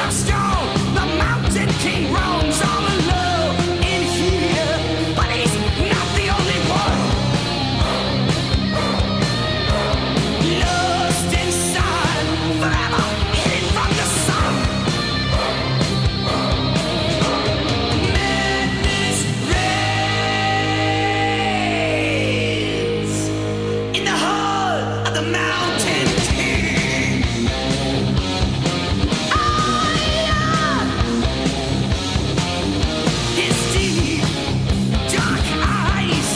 of stone. The mountain king roams all alone in here, but he's not the only one. Lost inside, forever hidden from the sun. Madness reigns in the heart of the mountain king. His deep, dark eyes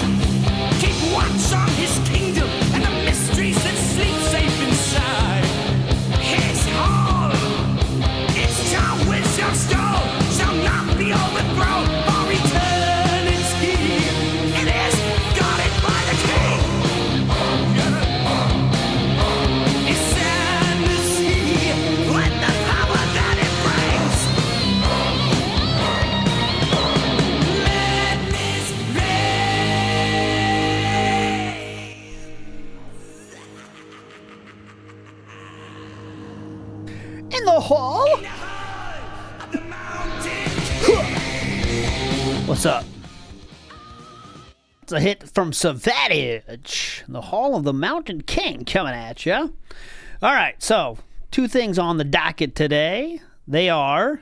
keep watch on his kingdom and the mysteries that sleep safe inside. His hall, its town wisdom stone shall not be overthrown for eternity. It is guarded by the king. It's sad to see when the power that it brings. Madness reigns In the hall? in the heart of the mountain king. What's up? It's a hit from Savage, the Hall of the Mountain King, coming at you. All right, so 2 things on the docket today. They are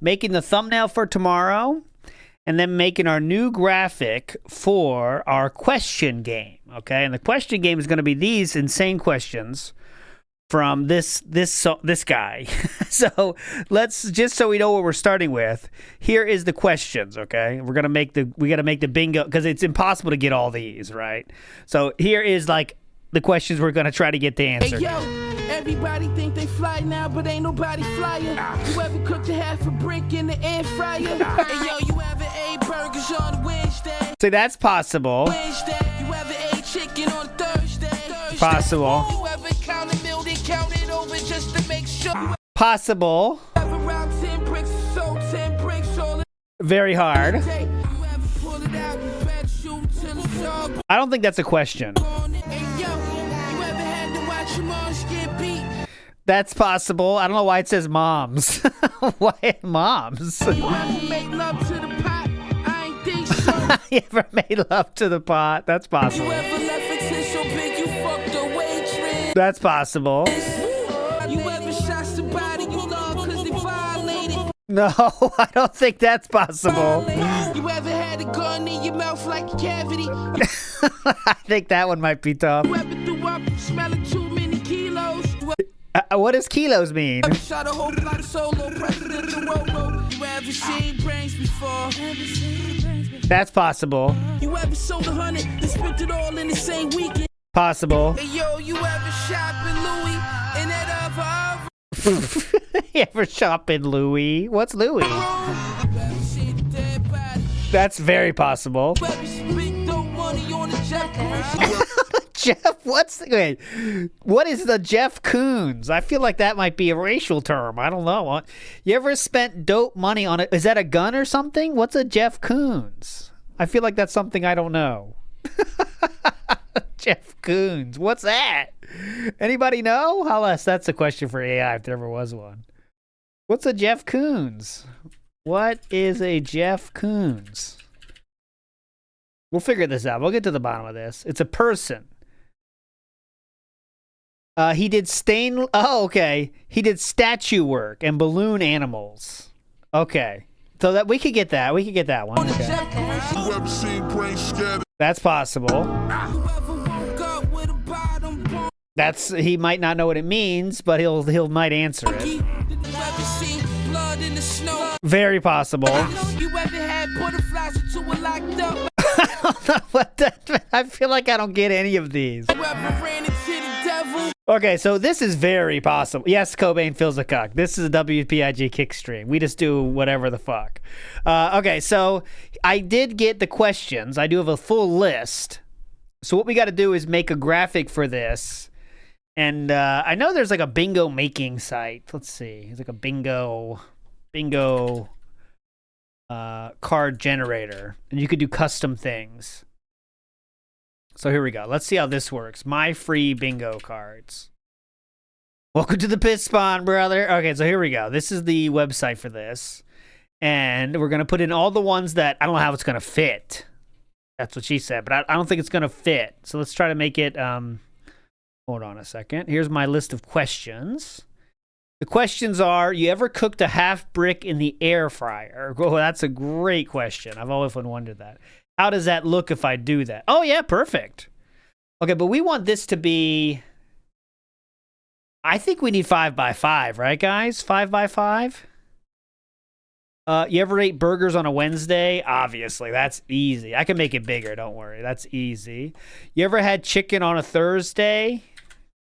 making the thumbnail for tomorrow and then making our new graphic for our question game, okay? And the question game is going to be these insane questions from this guy. So let's, just so we know what we're starting with, here is the questions, okay? We got to make the bingo, because it's impossible to get all these, right? So here is like the questions we're going to try to get the answer. Hey yo, everybody think they fly now, but ain't nobody flyer. You ever cooked a half a brick in the air fryer? Hey yo, you ever ate burgers on Wednesday? So that's possible. Wednesday, you ever ate chicken on Thursday? Possible. You ever count a meal, then count it over just to make sure? You Possible. ever round 10 bricks, so 10 bricks all Very hard. day? You ever pull it out, you better shoot till it's all I don't think that's a question. gone. Hey yo, you ever had to watch your moms get beat? That's possible. I don't know why it says moms. Why moms? You ever made love to the pot? I ain't think so. You ever made love to the pot? That's You possible. ever left a tissue so big you fucked a waitress? That's possible. You ever shot somebody you love cause they violated? No, I don't think that's possible. You ever had a gun in your mouth like a cavity? I think that one might be tough. You ever threw up from smelling too many kilos? You What does kilos mean? ever shot a whole lot of solo president of the world? You ever seen brains before? That's possible. You ever sold 100 and spent it all in the same weekend? Possible. Hey yo, you ever shop in Louis and that You ever shop in Louis? What's Louis? You ever seen a dead body? That's very possible. You ever spent no money on a Jeff commercial? Jeff, what is the Jeff Koons? I feel like that might be a racial term. I don't know. You ever spent dope money on it? Is that a gun or something? What's a Jeff Koons? I feel like that's something I don't know. Jeff Koons. What's that? Anybody know? That's a question for AI if there ever was one. What's a Jeff Koons? What is a Jeff Koons? We'll figure this out. We'll get to the bottom of this. It's a person. He did okay. He did statue work and balloon animals. Okay. So that we could get that. We could get that one. Okay. Jeff commercial? You ever seen brains scattered? That's possible. You ever woke up with a bottom bone? He might not know what it means, but he'll might answer it. You ever seen blood in the snow? Very possible. You ever had butterflies until we're locked up? I feel like I don't get any of these. You ever ran into the devil? Okay, so this is very possible. Yes, Cobain feels a cuck. This is a WPIG kick stream. We just do whatever the fuck. Okay, so I did get the questions. I do have a full list. So what we got to do is make a graphic for this. And I know there's like a bingo making site. Let's see. It's like a bingo card generator. And you could do custom things. So here we go. Let's see how this works. My free bingo cards. Welcome to the pit spawn, brother. Okay, so here we go. This is the website for this. And we're going to put in all the ones that I don't know how it's going to fit. That's what she said, but I don't think it's going to fit. So let's try to make it, hold on a second. Here's my list of questions. The questions are, you ever cooked a half brick in the air fryer? Oh, that's a great question. I've always wondered that. How does that look if I do that? Oh, yeah, perfect. Okay, but we want this to be, I think we need 5x5, right, guys? 5x5? You ever ate burgers on a Wednesday? Obviously, that's easy. I can make it bigger, don't worry. That's easy. You ever had chicken on a Thursday?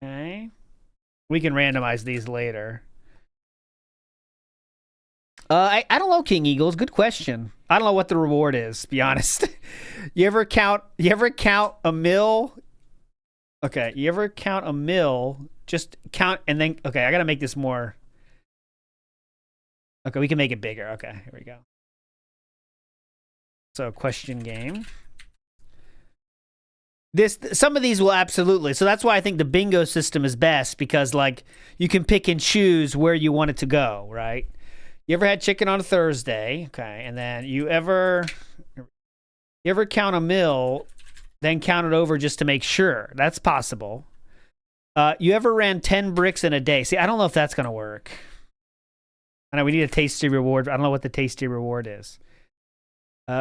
Okay. We can randomize these later. I don't know, King Eagles. Good question. I don't know what the reward is, to be honest. You ever count a mill? Okay, you ever count a mill? Just count and then, okay, I gotta make this more. Okay, we can make it bigger. Okay, here we go. So, question game. Some of these will absolutely. So that's why I think the bingo system is best, because like you can pick and choose where you want it to go, right? You ever had chicken on a Thursday? Okay, and then you ever count a meal, then count it over just to make sure? That's possible. You ever ran 10 bricks in a day? See, I don't know if that's gonna work. I know we need a tasty reward. I don't know what the tasty reward is.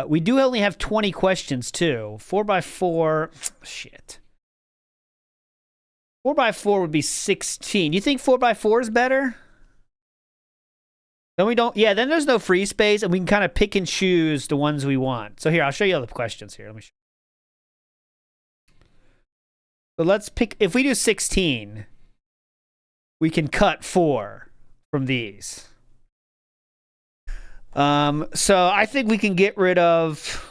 We do only have 20 questions, too. 4x4. Shit. 4x4 would be 16. You think 4x4 is better? Then we don't. Yeah, then there's no free space, and we can kind of pick and choose the ones we want. So here, I'll show you all the questions here. Let me show you. So let's pick. If we do 16, we can cut 4 from these. So I think we can get rid of,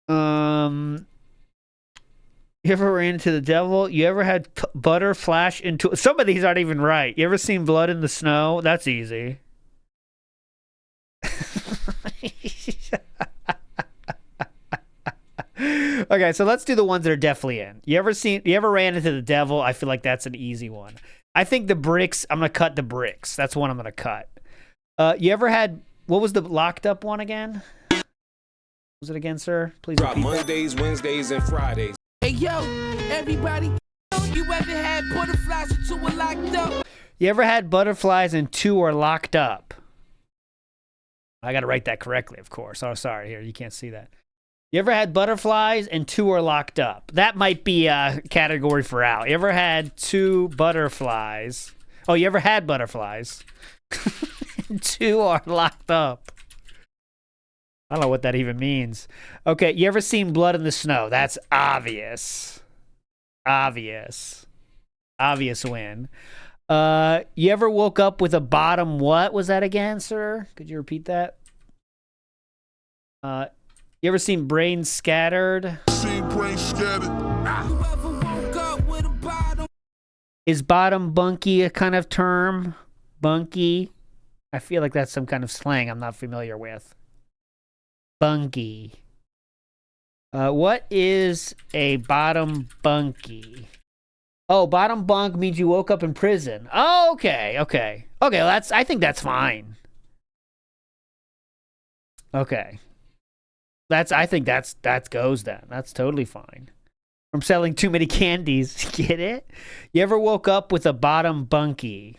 you ever ran into the devil? You ever had butter flash into, some of these aren't even right. You ever seen blood in the snow? That's easy. Okay, so let's do the ones that are definitely in. You ever ran into the devil? I feel like that's an easy one. I think the bricks, I'm going to cut the bricks. That's one I'm going to cut. You ever had, what was the locked up one again? What was it again, sir? Please repeat. Mondays, Wednesdays, and Fridays. Hey yo, everybody, you ever had butterflies and 2 were locked up? You ever had butterflies and 2 are locked up? I got to write that correctly, of course. Oh, sorry. Here, you can't see that. You ever had butterflies and 2 are locked up? That might be a category for Al. You ever had 2 butterflies? Oh, you ever had butterflies? 2 are locked up. I don't know what that even means. Okay, you ever seen blood in the snow? That's obvious. Obvious win. You ever woke up with a bottom, what was that again, sir? Could you repeat that? You ever seen brains scattered? Is bottom bunky a kind of term? Bunky? I feel like that's some kind of slang I'm not familiar with. Bunky. What is a bottom bunky? Oh, bottom bunk means you woke up in prison. Oh, okay. Well, I think that's fine. Okay. I think that goes then. That's totally fine. From selling too many candies. Get it? You ever woke up with a bottom bunky?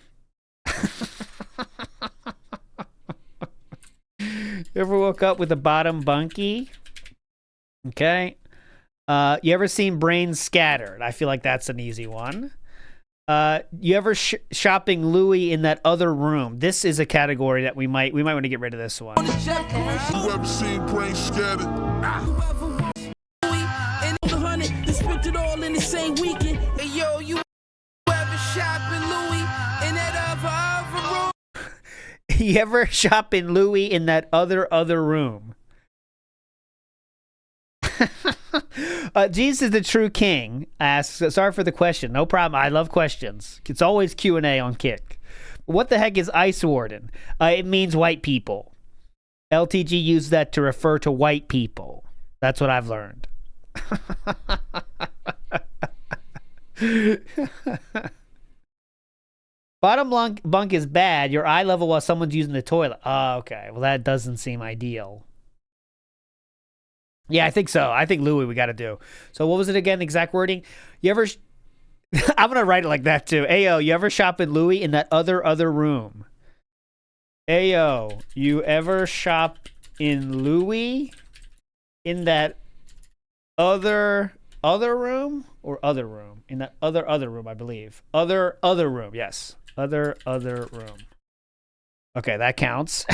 You ever woke up with a bottom bunky? Okay. You ever seen brains scattered? I feel like that's an easy one. You ever shopping Louis in that other room? This is a category that we might want to get rid of this one. You ever seen brains scattered? And the 100, they spent it all in the same weekend. Hey yo, you ever shopping Louis in that other room? You ever shop in Louis in that other room? Jesus is the true king asks, sorry for the question. No problem. I love questions. It's always Q&A on Kick. What the heck is Ice Warden? It means white people. LTG used that to refer to white people. That's what I've learned. Bottom bunk is bad. Your eye level while someone's using the toilet. Oh, okay. Well, that doesn't seem ideal. Yeah, I think so. I think Louis we got to do. So what was it again? Exact wording? You ever... I'm going to write it like that too. Ayo, you ever shop in Louis in that other room? Ayo, you ever shop in Louis in that other room? Or other room? In that other room, I believe. Other room, yes. Other room. Okay, that counts.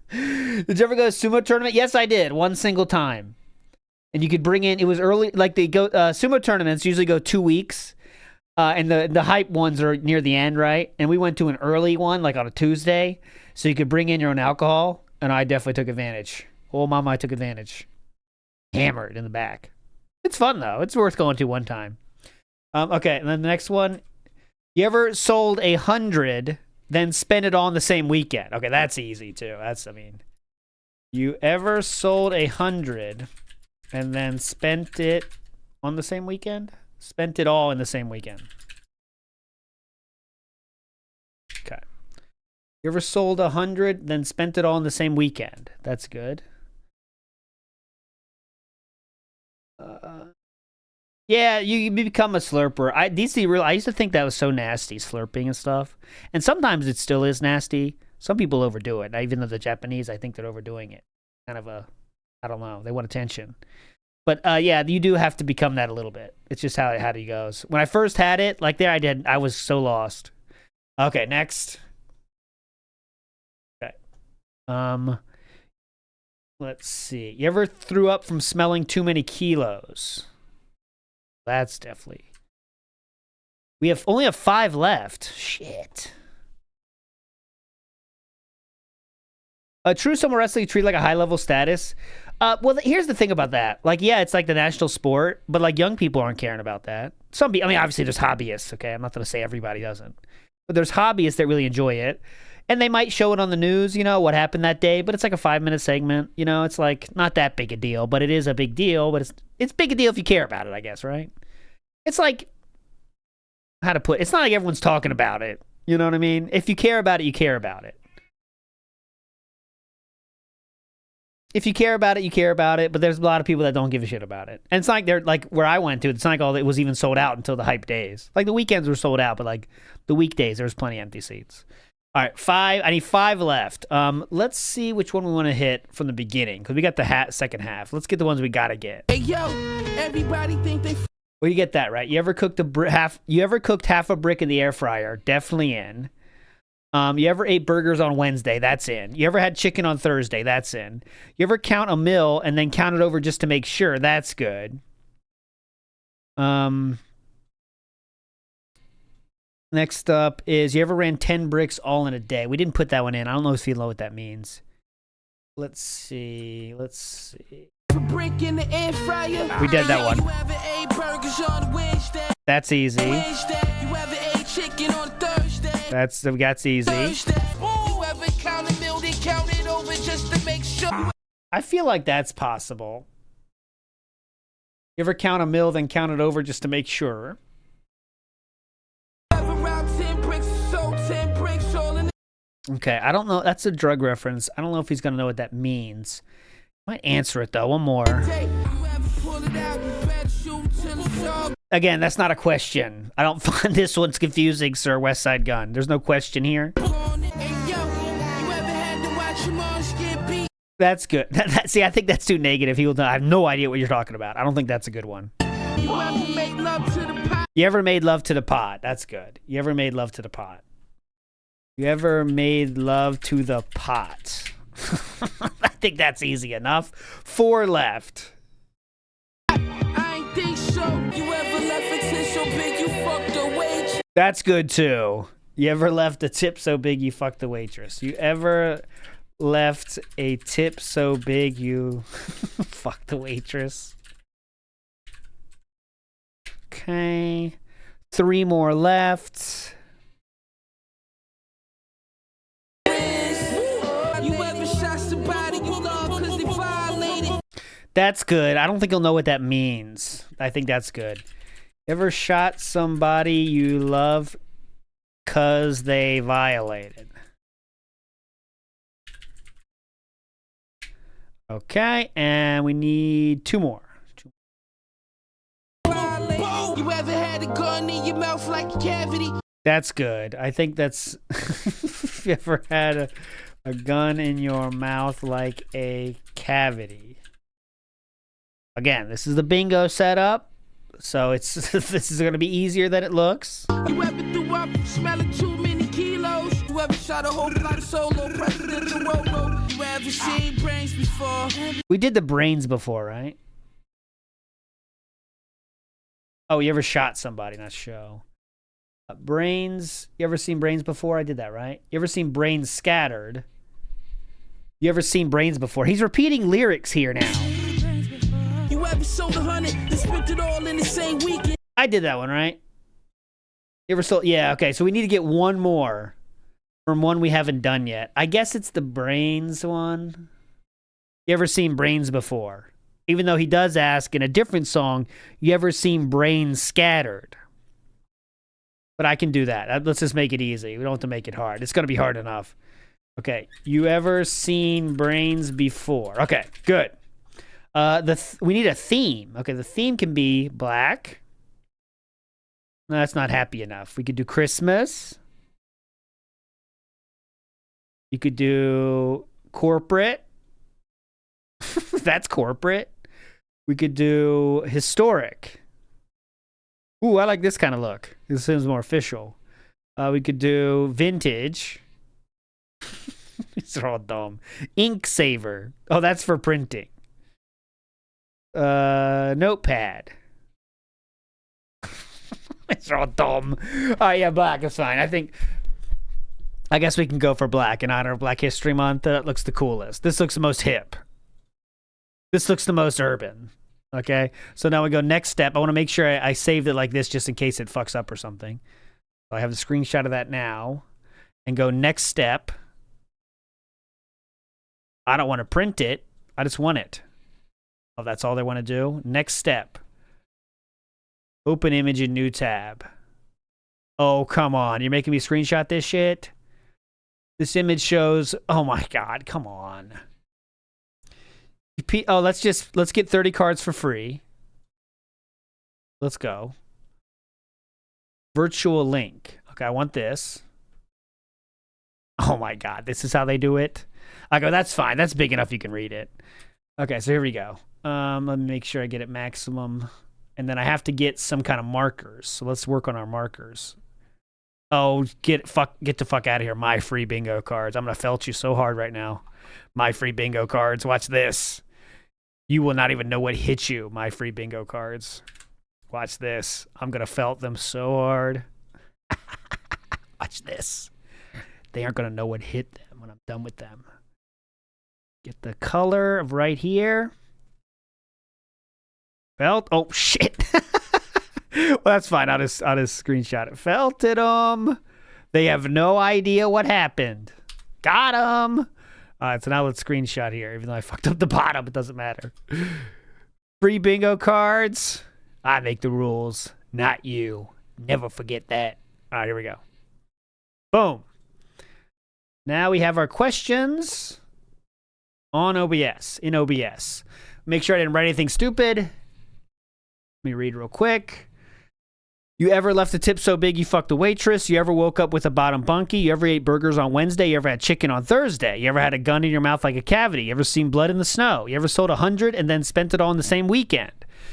Did you ever go to a sumo tournament? Yes, I did. One single time. And you could bring in, it was early, like they go, sumo tournaments usually go 2 weeks. And the hype ones are near the end, right? And we went to an early one, like on a Tuesday. So you could bring in your own alcohol. And I definitely took advantage. Oh, mama, I took advantage. Hammered in the back. It's fun, though. It's worth going to one time. Okay, and then the next one. You ever sold 100, then spend it all in the same weekend? Okay, that's easy, too. You ever sold 100, and then spent it on the same weekend? Spent it all in the same weekend. Okay. You ever sold 100, then spent it all in the same weekend? That's good. Yeah, you become a slurper. I used to think that was so nasty, slurping and stuff. And sometimes it still is nasty. Some people overdo it. Even though the Japanese, I think they're overdoing it. Kind of I don't know. They want attention. But yeah, you do have to become that a little bit. It's just how it goes. When I first had it, like there, I was so lost. Okay, next. Okay. Let's see. You ever threw up from smelling too many kilos? That's definitely. We only have 5 left. Shit. A true sumo wrestling treat like a high level status. Well, here's the thing about that. Like, yeah, it's like the national sport, but like young people aren't caring about that. Some people, I mean, obviously there's hobbyists. Okay, I'm not going to say everybody doesn't, but there's hobbyists that really enjoy it, and they might show it on the news. You know what happened that day, but it's like a 5-minute segment. You know, it's like not that big a deal, but it is a big deal. But it's big a deal if you care about it, I guess, right? It's like, how to put it? It's not like everyone's talking about it. You know what I mean? If you care about it, you care about it. If you care about it, you care about it. But there's a lot of people that don't give a shit about it. And it's not like they're like where I went to. It's not like it was even sold out until the hype days. Like the weekends were sold out, but like the weekdays, there was plenty of empty seats. All right, 5. I need 5 left. Let's see which one we want to hit from the beginning because we got the second half. Let's get the ones we gotta get. Hey yo, everybody think they. Well, you get that right. You ever cooked half a brick in the air fryer? Definitely in. You ever ate burgers on Wednesday? That's in. You ever had chicken on Thursday? That's in. You ever count a meal and then count it over just to make sure? That's good. Next up is you ever ran 10 bricks all in a day? We didn't put that one in. I don't know if you know what that means. Let's see. Brick in the air fryer. We did that one. You ever ate burgers on Wednesday? That's easy. You ever ate chicken on Thursday? That's easy. Ooh, ever count a meal, then count it over just to make sure. I feel like that's possible. You ever count a meal, then count it over just to make sure? Okay, I don't know. That's a drug reference. I don't know if he's going to know what that means. Might answer it, though. One more. Again, that's not a question. I don't find this one's confusing, sir, West Side Gun. There's no question here. That's good. See, I think that's too negative. He will know. I have no idea what you're talking about. I don't think that's a good one. You ever made love to the pot? That's good. You ever made love to the pot? You ever made love to the pot? I think that's easy enough. 4 left. I ain't think so. You ever left a tip so big you fucked the waitress? That's good too. You ever left a tip so big you fucked the waitress? You ever left a tip so big you fucked the waitress? Okay. 3 more left. That's good. I don't think he'll know what that means. I think that's good. Ever shot somebody you love because they violated. Okay, and we need 2 more. You ever had a gun in your mouth like a cavity? That's good. I think that's... If you ever had a gun in your mouth like a cavity. Again, this is the bingo setup, so it's this is going to be easier than it looks. You ever threw up from smelling too many kilos? You ever shot a whole lot of solo presidential robo? You ever seen brains before? We did the brains before, right? Oh, you ever shot somebody? Not show. Brains. You ever seen brains before? I did that, right? You ever seen brains scattered? You ever seen brains before? He's repeating lyrics here now. You ever sold 100 and spent it all in the same weekend? I did that one, right? You ever sold? Yeah, okay. So we need to get one more from one we haven't done yet. I guess it's the brains one. You ever seen brains before? Even though he does ask in a different song, you ever seen brains scattered? But I can do that. Let's just make it easy. We don't have to make it hard. It's going to be hard enough. Okay. You ever seen brains before? Okay, good. We need a theme. Okay, the theme can be black. No, that's not happy enough. We could do Christmas. You could do corporate. That's corporate. We could do historic. Ooh, I like this kind of look. This seems more official. We could do vintage. These are all dumb. Ink saver. Oh, that's for printing. Notepad. It's all dumb. Oh yeah, black is fine. I guess we can go for black in honor of Black History Month. That looks the coolest. This looks the most hip. This looks the most urban. Okay, so now we go next step. I want to make sure I saved it like this just in case it fucks up or something. So I have a screenshot of that now. And go next step. I don't want to print it. I just want it. Oh, that's all they want to do? Next step. Open image in new tab. Oh, come on. You're making me screenshot this shit? This image shows... Oh, my God. Come on. Oh, let's get 30 cards for free. Let's go. Virtual link. Okay, I want this. Oh, my God. This is how they do it? I go, that's fine. That's big enough you can read it. Okay, so here we go. Let me make sure I get it maximum. And then I have to get some kind of markers. So let's work on our markers. Oh, get the fuck out of here. My free bingo cards. I'm going to felt you so hard right now. My free bingo cards. Watch this. You will not even know what hit you. My free bingo cards. Watch this. I'm going to felt them so hard. Watch this. They aren't going to know what hit them when I'm done with them. Get the color of right here. Felt. Oh, shit. Well, that's fine. I'll just screenshot it. Felted them. They have no idea what happened. Got them. All right, so now let's screenshot here. Even though I fucked up the bottom, it doesn't matter. Free bingo cards. I make the rules, not you. Never forget that. All right, here we go. Boom. Now we have our questions on OBS, in OBS. Make sure I didn't write anything stupid. Let me read real quick. You ever left a tip so big you fucked the waitress? You ever woke up with a bottom bunkie? You ever ate burgers on Wednesday? You ever had chicken on Thursday? You ever had a gun in your mouth like a cavity? You ever seen blood in the snow? You ever sold 100 and then spent it all in the same weekend?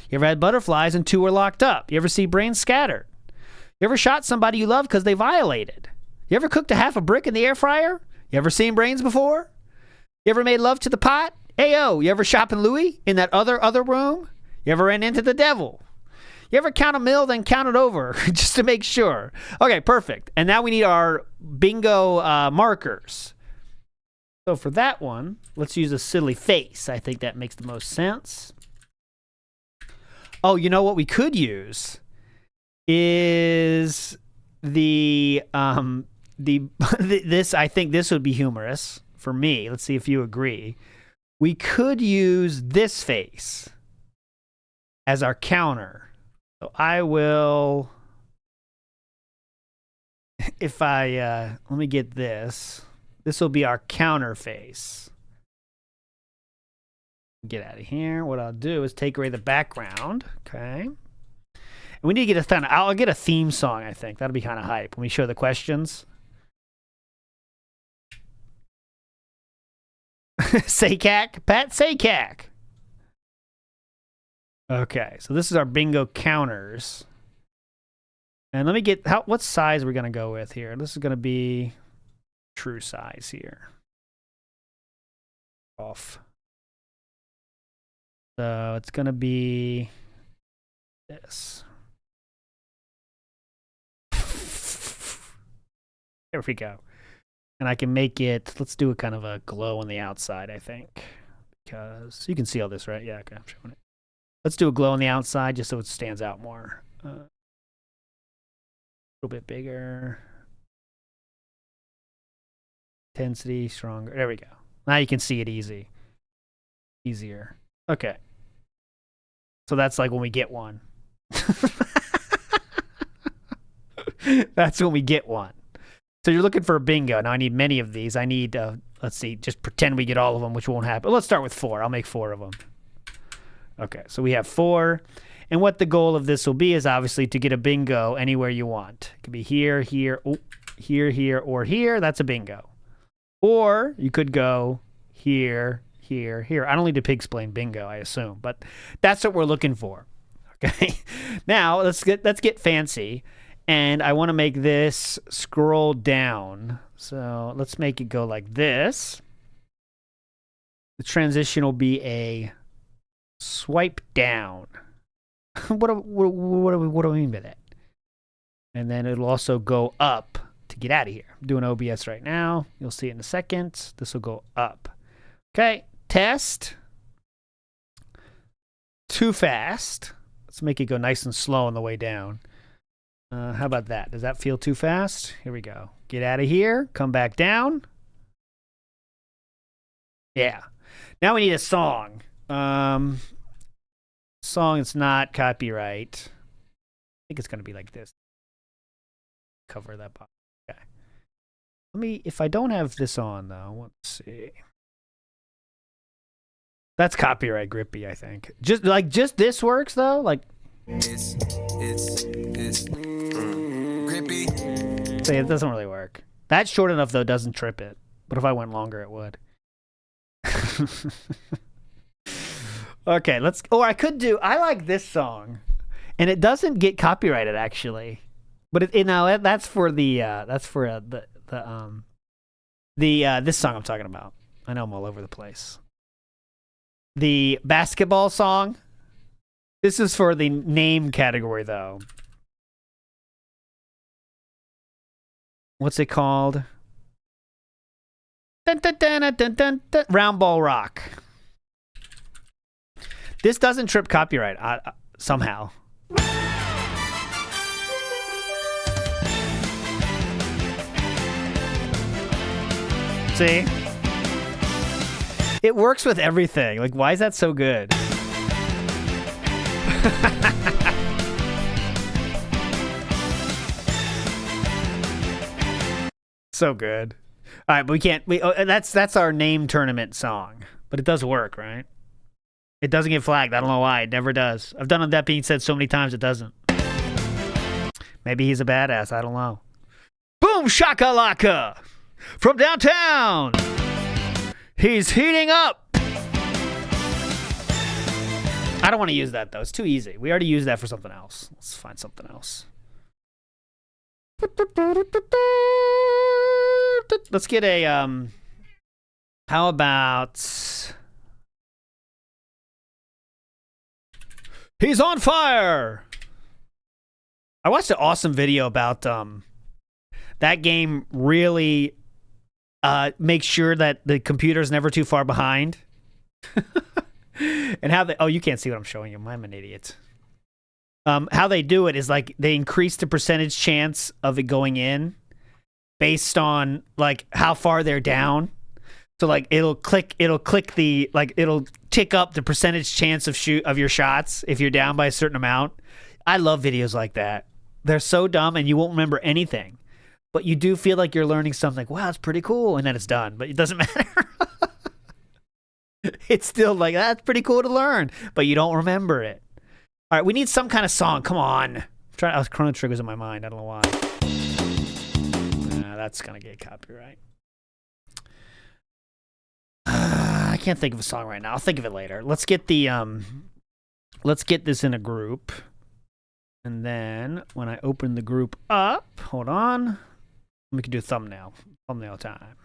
You ever had butterflies and 2 were locked up? You ever see brains scattered? You ever shot somebody you love because they violated? You ever cooked a half a brick in the air fryer? You ever seen brains before? You ever made love to the pot? Ayo, you ever shopping Louis in that other room? You ever ran into the devil? You ever count a mill, then count it over just to make sure? Okay, perfect. And now we need our bingo markers. So for that one, let's use a silly face. I think that makes the most sense. Oh, you know what we could use is the this. I think this would be humorous for me. Let's see if you agree. We could use this face as our counter. So I will... if I let me get this. This will be our counter face. Get out of here. What I'll do is take away the background. Okay. And we need to get I'll get a theme song, I think. That'll be kind of hype when we show the questions. Saycac? Pat Saycac. Okay, so this is our bingo counters. And let me get, what size are we going to go with here? This is going to be true size here. Off. So it's going to be this. There we go. And I can make it, let's do a kind of a glow on the outside, I think. Because you can see all this, right? Yeah, okay, I'm showing it. Let's do a glow on the outside just so it stands out more. A little bit bigger. Intensity, stronger. There we go. Now you can see it easier. Okay. So that's like when we get one. That's when we get one. So you're looking for a bingo. Now I need many of these. I need, let's see, just pretend we get all of them, which won't happen. Let's start with 4. I'll make 4 of them. Okay, so we have 4. And what the goal of this will be is obviously to get a bingo anywhere you want. It could be here, here, oh, here, or here. That's a bingo. Or you could go here, here. I don't need to pig explain bingo, I assume, but that's what we're looking for. Okay. Now let's get fancy. And I want to make this scroll down. So let's make it go like this. The transition will be a swipe down. What do I mean by that? And then it'll also go up to get out of here. I'm doing OBS right now. You'll see it in a second. This will go up. Okay, test. Too fast. Let's make it go nice and slow on the way down. How about that? Does that feel too fast? Here we go. Get out of here. Come back down. Yeah. Now we need a song. Song that's not copyright. I think it's going to be like this. Cover that pop. Okay. Let me, if I don't have this on though, let's see. That's copyright grippy, I think. Just this works though? Like It's grippy. See, it doesn't really work. That short enough though doesn't trip it. But if I went longer it would. Okay, let's, or I could do, I like this song. And it doesn't get copyrighted actually. But that's for the this song I'm talking about. I know I'm all over the place. The basketball song. This is for the name category though. What's it called? Dun, dun, dun, dun, dun, dun, dun. Round Ball Rock. This doesn't trip copyright somehow. See? It works with everything. Like, why is that so good? So good. All right, but we can't. That's our name tournament song, but it does work, right? It doesn't get flagged. I don't know why. It never does. I've done that being said so many times it doesn't. Maybe he's a badass. I don't know. Boom shakalaka from downtown. He's heating up. I don't want to use that though. It's too easy. We already used that for something else. Let's find something else. Let's get a how about He's on fire. I watched an awesome video about that game really makes sure that the computer's never too far behind. And how they, oh, you can't see what I'm showing you. I'm an idiot. How they do it is like they increase the percentage chance of it going in based on like how far they're down. So like it'll tick up the percentage chance of your shots if you're down by a certain amount. I love videos like that. They're so dumb and you won't remember anything. but you do feel like you're learning something. Like, wow, it's pretty cool, and then it's done. But it doesn't matter. It's still like, that's pretty cool to learn, but you don't remember it. All right, we need some kind of song. Come on. Chrono Trigger's in my mind. I don't know why. Nah, that's gonna get copyright. I can't think of a song right now. I'll think of it later. Let's get this in a group. And then when I open the group up, hold on. We can do thumbnail time.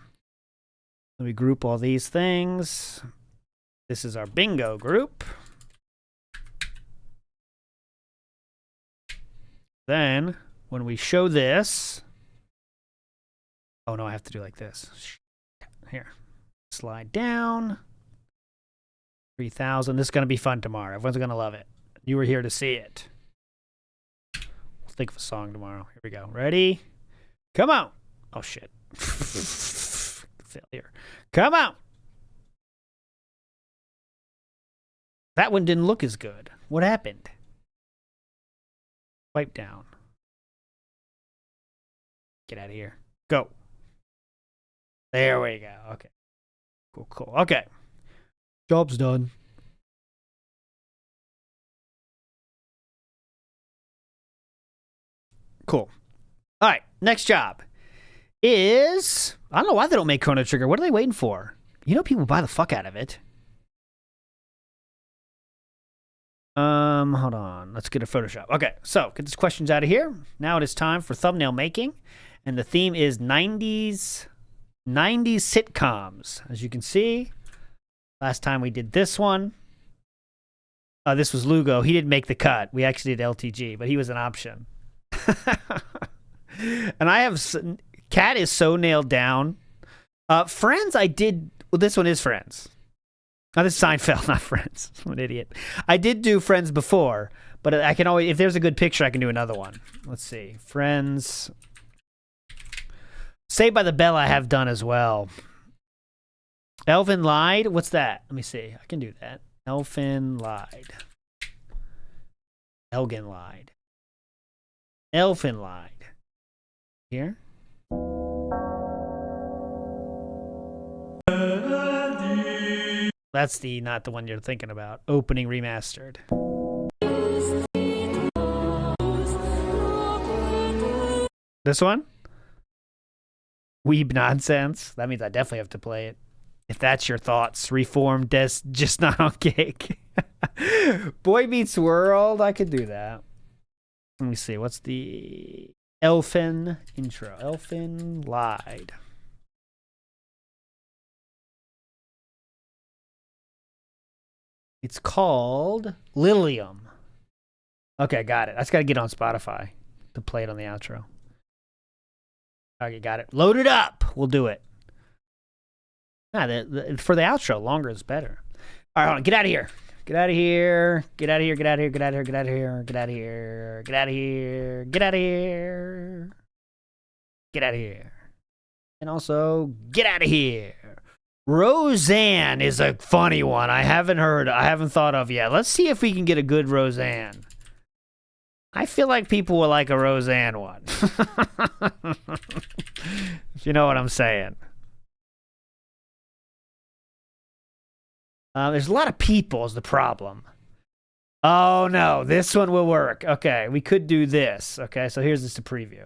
Let me group all these things. This is our bingo group. Then when we show this, oh no, I have to do like this. Here, slide down. 3,000. This is going to be fun tomorrow. Everyone's going to love it. You were here to see it. We'll think of a song tomorrow. Here we go. Ready? Come on. Oh, shit. Failure. Come on. That one didn't look as good. What happened? Wipe down. Get out of here. Go. There we go. Okay. Cool. Okay. Job's done. Cool. All right. Next job is, I don't know why they don't make Chrono Trigger. What are they waiting for? You know, people buy the fuck out of it. Hold on. Let's get a Photoshop. Okay, so get these questions out of here. Now it is time for thumbnail making, and the theme is 90s sitcoms. As you can see, last time we did this one. This was Lugo. He didn't make the cut. We actually did LTG, but he was an option. And I have Cat is so nailed down. Friends, I did. Well, this one is Friends. Oh, this is Seinfeld, not Friends. I'm an idiot. I did do Friends before, but I can always, if there's a good picture, I can do another one. Let's see. Friends. Saved by the Bell I have done as well. Elfin Lied. What's that? Let me see. I can do that. Elfin Lied. Elgin Lied. Elfin Lied. Here. That's not the one you're thinking about. Opening remastered. This one? Weeb Nonsense. That means I definitely have to play it. If that's your thoughts. Reformed, just not on cake. Boy Meets World. I could do that. Let me see. What's the Elfin intro? Elfin Lied. It's called Lilium. Okay, got it. I just got to get on Spotify to play it on the outro. Okay, got it. Load it up. We'll do it. Nah, for the outro, longer is better. All right, hold on. Get out of here. Get out of here. Get out of here. Get out of here. Get out of here. Get out of here. Get out of here. Get out of here. Get out of here. Get out of here. And also, get out of here. Roseanne is a funny one. I haven't thought of yet. Let's see if we can get a good Roseanne. I feel like people will like a Roseanne one. If you know what I'm saying. There's a lot of people is the problem. Oh no, this one will work. Okay, we could do this. Okay, so here's just a preview.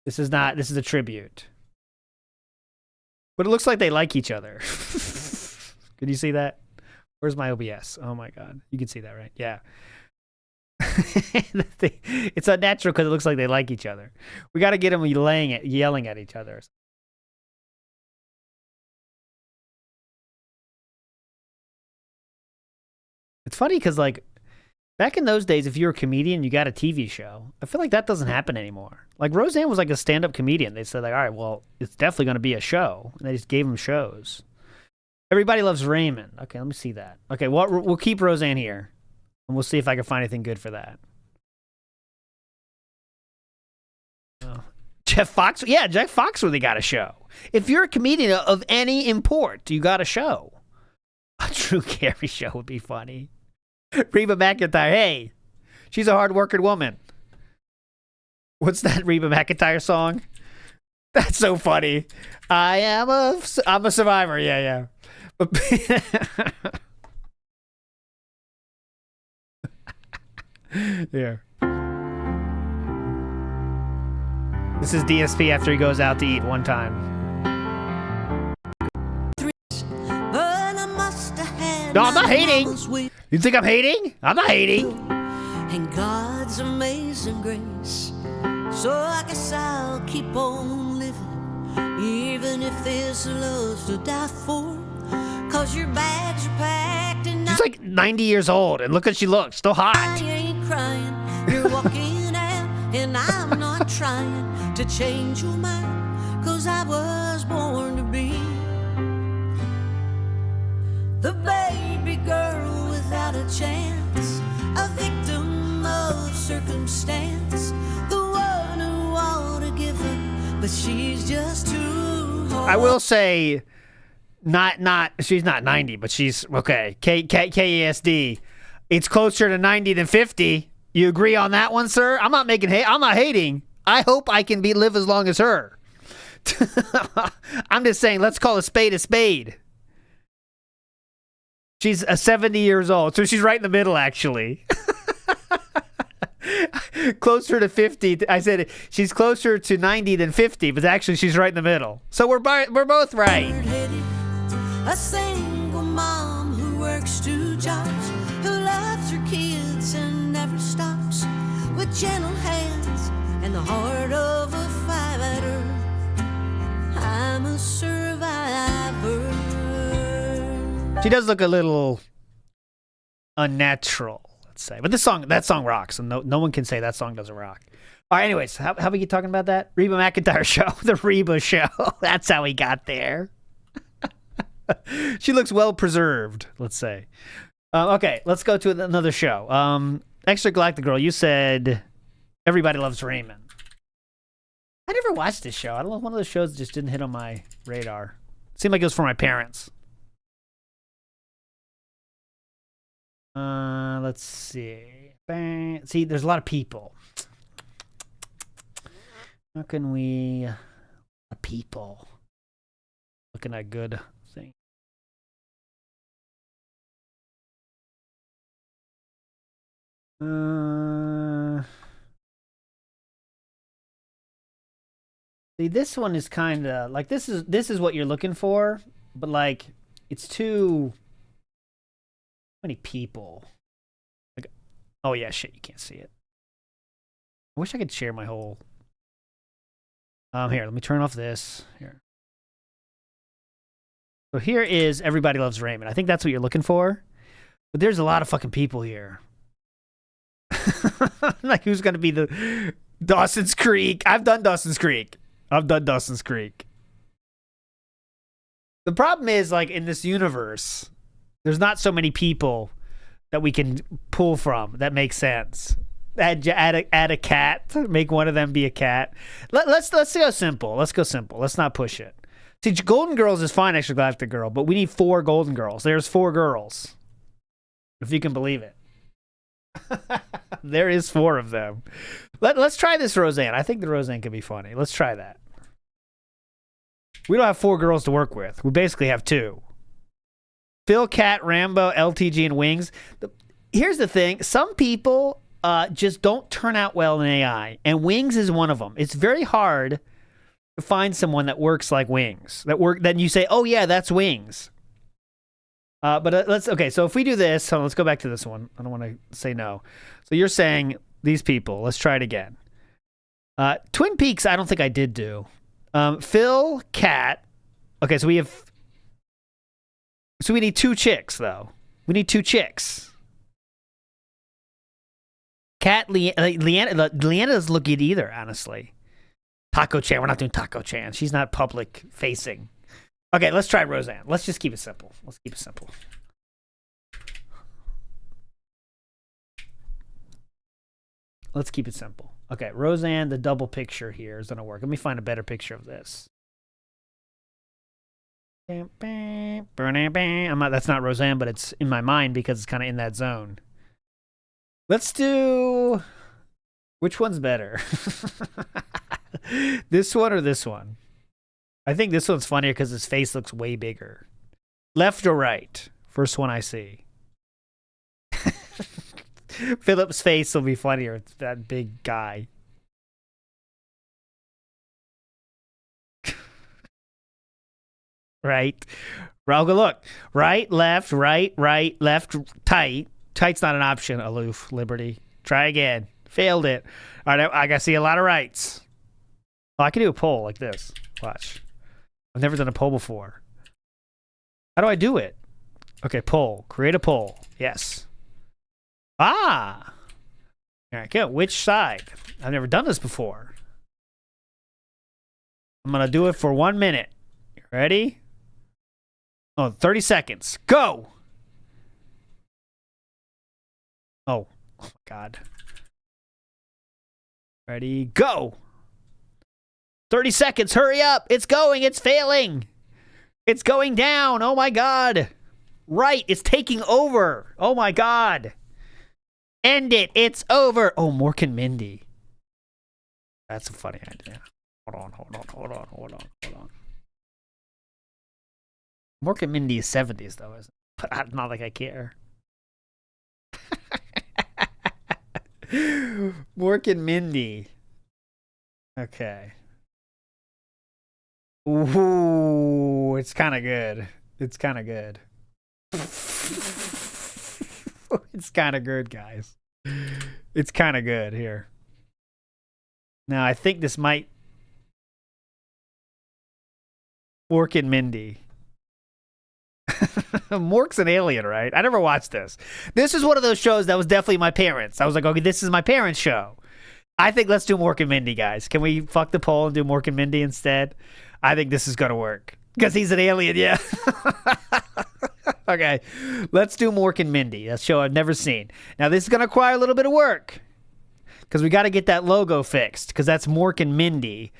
This is a tribute. But it looks like they like each other. Can you see that? Where's my OBS? Oh my God. You can see that, right? Yeah. It's unnatural because it looks like they like each other. We got to get them yelling at each other. It's funny because, like, back in those days, if you were a comedian, you got a TV show. I feel like that doesn't happen anymore. Like, Roseanne was like a stand-up comedian. They said, like, all right, well, it's definitely going to be a show. And they just gave him shows. Everybody Loves Raymond. Okay, let me see that. Okay, well, we'll keep Roseanne here. And we'll see if I can find anything good for that. Oh. Jeff Foxworthy. Yeah, Jeff Foxworthy got a show. If you're a comedian of any import, you got a show. A Drew Carey show would be funny. Reba McEntire. Hey, she's a hard-working woman. What's that Reba McEntire song? That's so funny. I'm a survivor. Yeah. But yeah. This is DSP after he goes out to eat one time. No, I'm not hating. You think I'm hating? I'm not hating. And God's amazing grace. So I guess I'll keep on living, even if there's love to die for. Cause your bags are packed and She's like 90 years old, and look at she looks, still I hot. ain't crying. You're walking out, and I'm not trying to change your mind. Cause I was born to be the baby girl without a chance, a victim of circumstance, the one who ought to give her, but she's just too hard. I will say, she's not 90, but she's okay. KESD, it's closer to 90 than 50. You agree on that one, sir? I'm not hating. I hope I can live as long as her. I'm just saying, let's call a spade a spade. She's 70 years old, so she's right in the middle, actually. Closer to 50. I said she's closer to 90 than 50, but actually she's right in the middle. So we're both right. A single mom who works 2 jobs, who loves her kids and never stops, with gentle hands and the heart of a fighter. I'm a survivor. She does look a little unnatural, let's say. But that song rocks, and no one can say that song doesn't rock. All right, anyways, how we get talking about that? Reba McEntire show, the Reba show. That's how we got there. She looks well preserved, let's say. Okay, let's go to another show. Extra Galactic Girl, you said Everybody Loves Raymond. I never watched this show. I don't know, one of those shows that just didn't hit on my radar. It seemed like it was for my parents. Let's see. Bang. See, there's a lot of people. How can we... people. Looking at good thing. See, this one is kind of like this is what you're looking for, but like it's too many people. Like, oh yeah, shit, you can't see it. I wish I could share my whole. Here, let me turn off this. Here. So here is Everybody Loves Raymond. I think that's what you're looking for, but there's a lot of fucking people here. Like, who's gonna be the Dawson's Creek? I've done Dawson's Creek. The problem is, like, in this universe, there's not so many people that we can pull from that makes sense. Add a cat. Make one of them be a cat. Let's go simple. Let's not push it. See, Golden Girls is fine, Extra Galactic Girl, but we need 4 Golden Girls. There's 4 girls, if you can believe it. There is 4 of them. Let's try this Roseanne. I think the Roseanne could be funny. Let's try that. We don't have 4 girls to work with. We basically have 2. Phil, Cat, Rambo, LTG, and Wings. Here's the thing. Some people just don't turn out well in AI, and Wings is one of them. It's very hard to find someone that works like Wings. Then you say, oh yeah, that's Wings. But okay, so if we do this, let's go back to this one. I don't want to say no. So you're saying these people. Let's try it again. Twin Peaks, I don't think I did do. Phil, Cat. Okay, so we need 2 chicks, though. We need 2 chicks. Cat, Leanna doesn't look good either, honestly. Taco Chan, we're not doing Taco Chan. She's not public facing. Okay, let's try Roseanne. Let's just keep it simple. Let's keep it simple. Okay, Roseanne, the double picture here is going to work. Let me find a better picture of this. That's not Roseanne, but it's in my mind because it's kind of in that zone. Let's do... Which one's better? This one or this one? I think this one's funnier because his face looks way bigger. Left or right? First one I see. Philip's face will be funnier. It's that big guy. Right. Well, look. Right, left, left, tight. Tight's not an option. Aloof, liberty. Try again. Failed it. All right, I gotta see a lot of rights. Oh, I can do a poll like this. Watch. I've never done a poll before. How do I do it? Okay, poll. Create a poll. Yes. Ah! All right, go. Which side? I've never done this before. I'm gonna do it for 1 minute. Ready? Oh, 30 seconds. Go! Oh my God. Ready? Go! 30 seconds. Hurry up. It's going. It's failing. It's going down. Oh my God. Right. It's taking over. Oh my God. End it. It's over. Oh, Mork and Mindy. That's a funny idea. Hold on. Mork and Mindy is 70s though, isn't it? But I'm not like I care. Mork and Mindy. Okay. Ooh, it's kind of good. It's kind of good. It's kind of good, guys. It's kind of good here. Now, I think this might... Mork and Mindy. Mork's an alien, right? I never watched this. This is one of those shows that was definitely my parents. I was like, okay, this is my parents' show. I think let's do Mork and Mindy, guys. Can we fuck the poll and do Mork and Mindy instead? I think this is going to work. Because he's an alien, yeah. Okay, let's do Mork and Mindy. That's a show I've never seen. Now, this is going to require a little bit of work. Because we got to get that logo fixed. Because that's Mork and Mindy.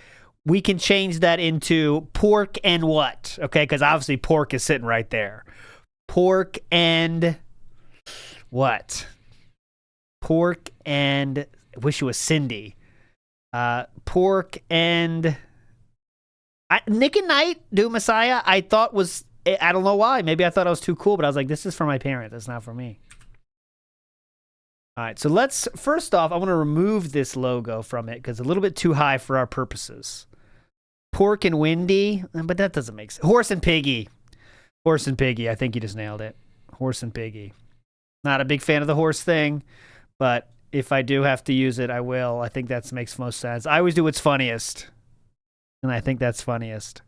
We can change that into pork and what? Okay, because obviously pork is sitting right there. Pork and what? Pork and... I wish it was Cindy. Pork and... Nick and Knight, do Messiah, I thought was... I don't know why. Maybe I thought I was too cool, but I was like, this is for my parents. That's not for me. All right, so let's... First off, I want to remove this logo from it because it's a little bit too high for our purposes. Pork and Windy, but that doesn't make sense. Horse and Piggy. Horse and Piggy. I think you just nailed it. Horse and Piggy. Not a big fan of the horse thing, but if I do have to use it, I will. I think that makes most sense. I always do what's funniest, and I think that's funniest.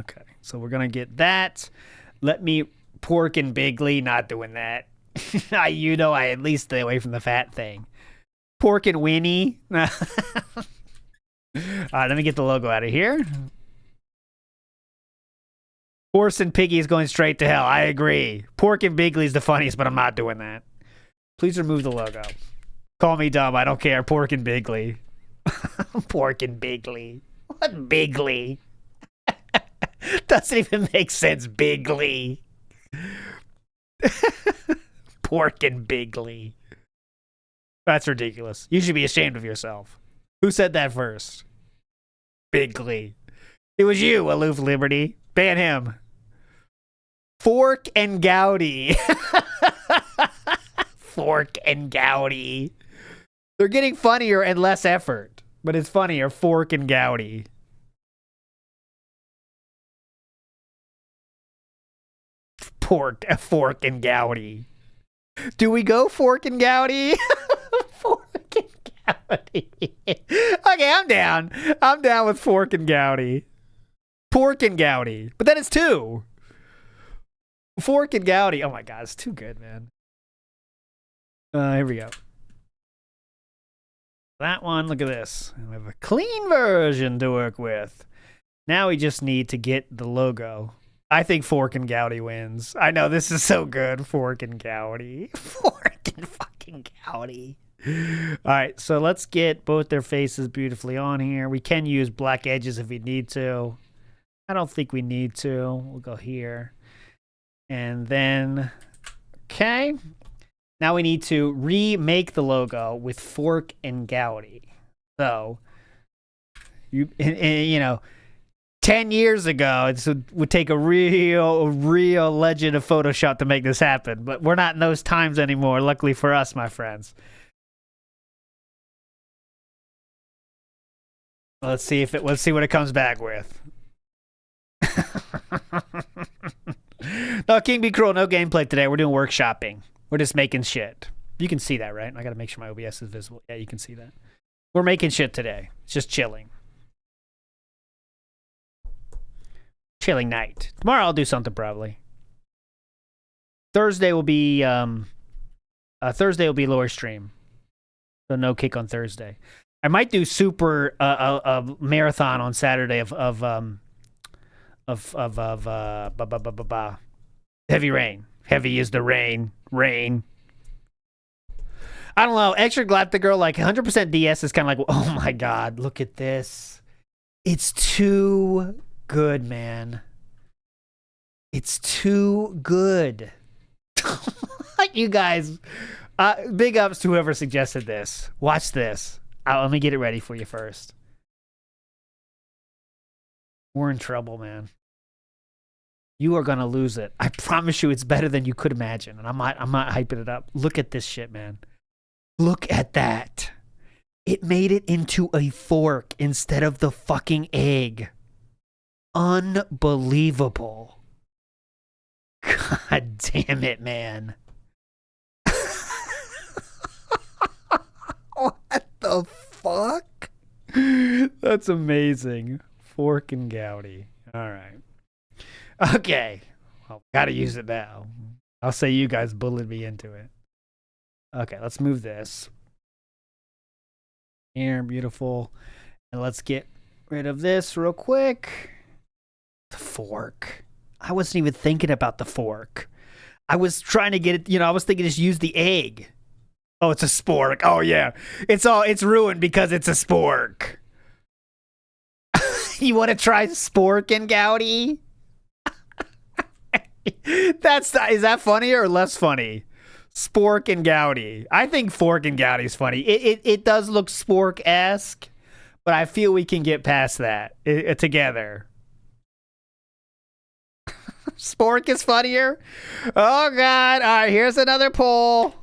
Okay, so we're going to get that. Let me... Pork and Bigley, not doing that. You know I at least stay away from the fat thing. Pork and Winnie. All right, let me get the logo out of here. Horse and Piggy is going straight to hell. I agree. Pork and Bigley is the funniest, but I'm not doing that. Please remove the logo. Call me dumb. I don't care. Pork and Bigley. Pork and Bigley. What Bigley? Doesn't even make sense. Bigley. Pork and Bigley. That's ridiculous. You should be ashamed of yourself. Who said that first? Bigley. It was you, Aloof Liberty. Ban him. Fork and Gouty. Fork and Gouty. They're getting funnier and less effort, but it's funnier. Fork and Gouty. Fork and Gouty. Do we go Fork and Gouty? Fork and Gouty. Okay, I'm down. I'm down with Fork and Gouty. Pork and Gouty. But then it's two. Fork and Gouty. Oh my God, it's too good, man. Here we go. That one, look at this. We have a clean version to work with. Now we just need to get the logo. I think Fork and Gouty wins. I know, this is so good. Fork and Gouty. Fork and fucking Gouty. All right, so let's get both their faces beautifully on here. We can use black edges if we need to. I don't think we need to. We'll go here. And then, okay. Now we need to remake the logo with Fork and Gouty. So, You know, 10 years ago, it would take a real legend of Photoshop to make this happen. But we're not in those times anymore, luckily for us, my friends. Let's see what it comes back with. No, King Be Cruel, no gameplay today. We're doing workshopping. We're just making shit. You can see that, right? I gotta make sure my OBS is visible. Yeah, you can see that. We're making shit today. It's just chilling. Chilling night. Tomorrow I'll do something probably. Thursday will be lower stream. So no kick on Thursday. I might do super a marathon on Saturday of heavy rain. Heavy is the rain. Rain. I don't know. Extra glad the girl, like 100% DS is kind of like, oh my God, look at this. It's too good, man. It's too good. You guys, big ups to whoever suggested this. Watch this. Let me get it ready for you first. We're in trouble, man. You are going to lose it. I promise you it's better than you could imagine. And I'm not hyping it up. Look at this shit, man. Look at that. It made it into a fork instead of the fucking egg. Unbelievable. God damn it, man. What the fuck? That's amazing. Fork and Gouty. All right. Okay. Well, gotta use it now. I'll say you guys bullied me into it. Okay, let's move this. Here, beautiful. And let's get rid of this real quick. The fork. I wasn't even thinking about the fork. I was trying to get it, I was thinking just use the egg. Oh, it's a spork. Oh, yeah. It's ruined because it's a spork. You want to try spork and Gouty? Is that funnier or less funny? Spork and Gouty. I think fork and Gouty is funny. It does look spork-esque, but I feel we can get past that together. Spork is funnier? Oh, God. All right, here's another poll.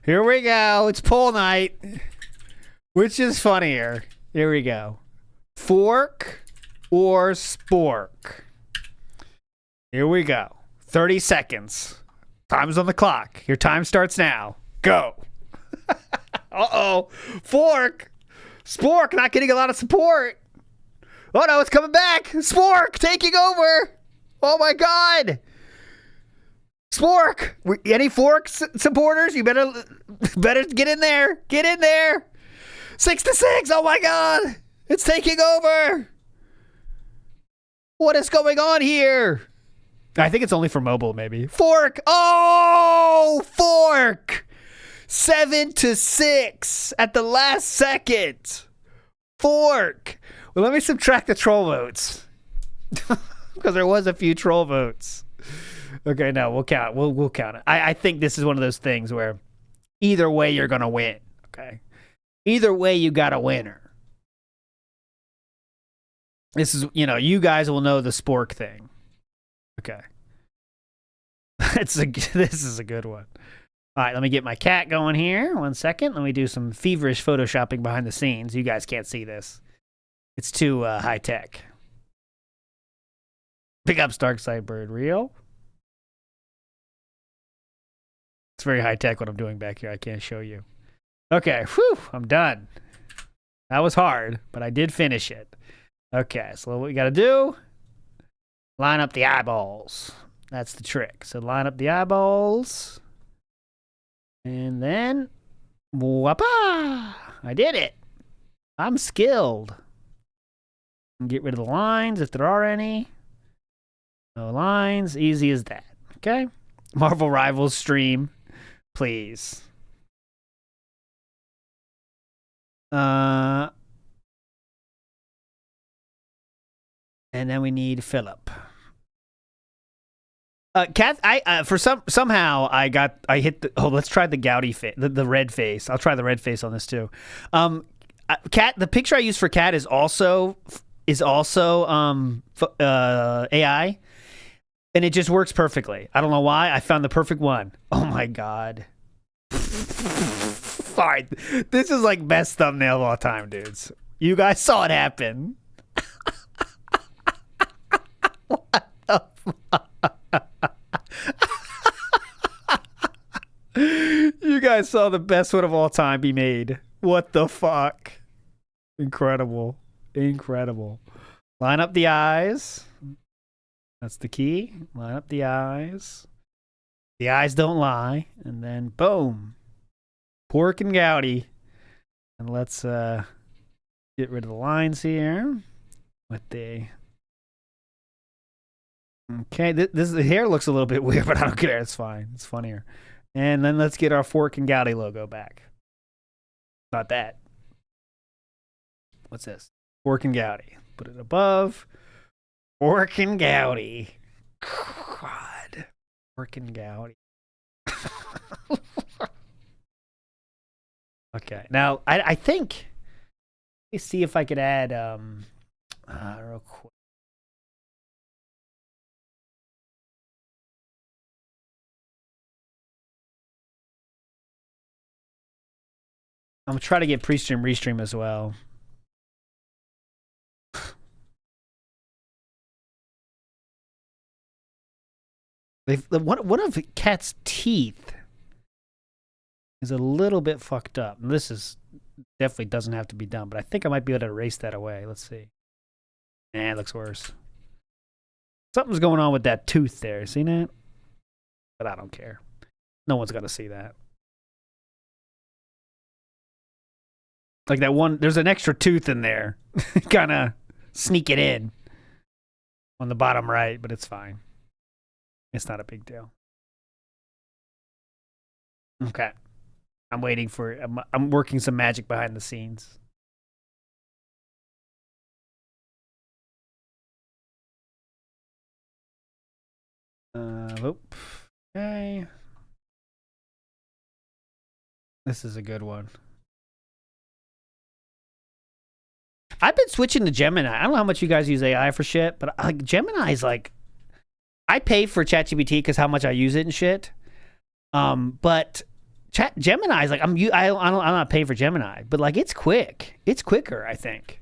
Here we go. It's poll night. Which is funnier? Here we go. Fork or spork? Here we go. 30 seconds. Time's on the clock. Your time starts now. Go. Uh-oh. Fork. Spork not getting a lot of support. Oh, no, it's coming back. Spork taking over. Oh, my God. Spork. Any fork supporters? You better get in there. Get in there. 6-6. Oh, my God. It's taking over. What is going on here? I think it's only for mobile, maybe. Fork. Oh, fork. 7-6 at the last second. Fork. Well, let me subtract the troll votes. Because there was a few troll votes. Okay, no, we'll count. We'll count it. I think this is one of those things where either way you're going to win. Okay. Either way you got a winner. This is, you guys will know the spork thing. Okay. This is a good one. All right, let me get my cat going here. 1 second. Let me do some feverish photoshopping behind the scenes. You guys can't see this. It's too high tech. Pick up Starkside Bird. Real? It's very high tech what I'm doing back here. I can't show you. Okay. Whew. I'm done. That was hard, but I did finish it. Okay, so what we got to do, line up the eyeballs. That's the trick. So line up the eyeballs. And then, whoop I did it. I'm skilled. Get rid of the lines if there are any. No lines. Easy as that. Okay? Marvel Rivals stream, please. And then we need Philip. Kath, somehow I hit the, let's try the Gouty face, the red face. I'll try the red face on this too. Cat. The picture I use for Cat is also AI, and it just works perfectly. I don't know why. I found the perfect one. Oh my god. Fine. This is like best thumbnail of all time, dudes. You guys saw it happen. What the fuck? You guys saw the best one of all time be made. What the fuck? Incredible. Incredible. Line up the eyes. That's the key. Line up the eyes. The eyes don't lie. And then boom. Pork and Gouty. And let's get rid of the lines here. With the... Okay, the hair looks a little bit weird, but I don't care. It's fine. It's funnier. And then let's get our Fork and Gouty logo back. Not that. What's this? Fork and Gouty. Put it above. Fork and Gouty. God. Fork and Gouty. Okay. Now, I think... Let me see if I could add... real quick. I'm going to try to get pre-stream, restream as well. One of Cat's teeth is a little bit fucked up. And this is definitely doesn't have to be done, but I think I might be able to erase that away. Let's see. Nah, it looks worse. Something's going on with that tooth there. Seen it? But I don't care. No one's going to see that. Like that one, there's an extra tooth in there. Kind of sneak it in on the bottom right, but it's fine. It's not a big deal. Okay. I'm waiting for, I'm working some magic behind the scenes. Okay. This is a good one. I've been switching to Gemini. I don't know how much you guys use AI for shit, but like Gemini's like, I pay for ChatGPT because how much I use it and shit. But Gemini's like I'm not paying for Gemini, but like it's quick. It's quicker, I think.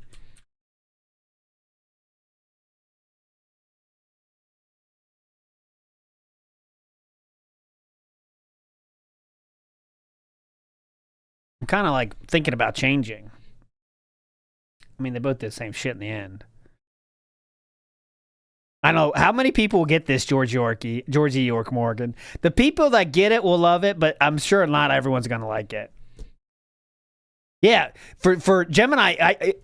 I'm kind of like thinking about changing. I mean, they both did the same shit in the end. I know. How many people will get this, George E. York Morgan? The people that get it will love it, but I'm sure not everyone's going to like it. Yeah. For Gemini,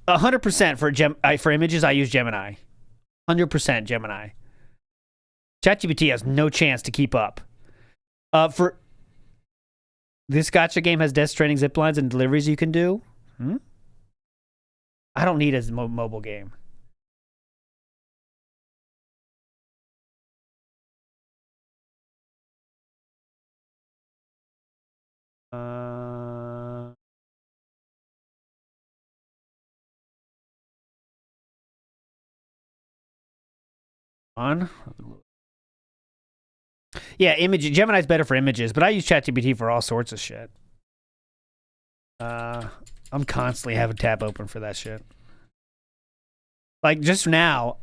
100% for images, I use Gemini. 100% Gemini. ChatGPT has no chance to keep up. For this gacha game has Death Stranding zip lines and deliveries you can do. I don't need a mobile game. On. Yeah, image. Gemini's better for images, but I use ChatGPT for all sorts of shit. I'm constantly having tab open for that shit. Like just now,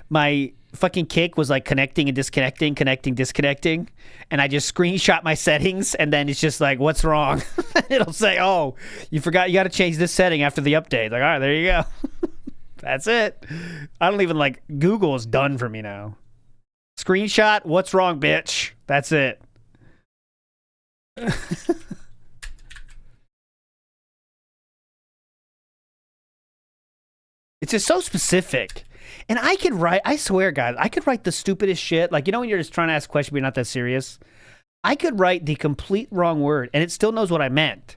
my fucking Kick was like connecting and disconnecting, connecting, disconnecting, and I just screenshot my settings, and then it's just like, what's wrong? It'll say, oh, you forgot, you got to change this setting after the update. Like, all right, there you go. That's it. I don't even like, Google is done for me now. Screenshot, what's wrong, bitch? That's it. It's just so specific. And I could write, I swear, guys, I could write the stupidest shit. Like, you know when you're just trying to ask a question but you're not that serious? I could write the complete wrong word, and it still knows what I meant.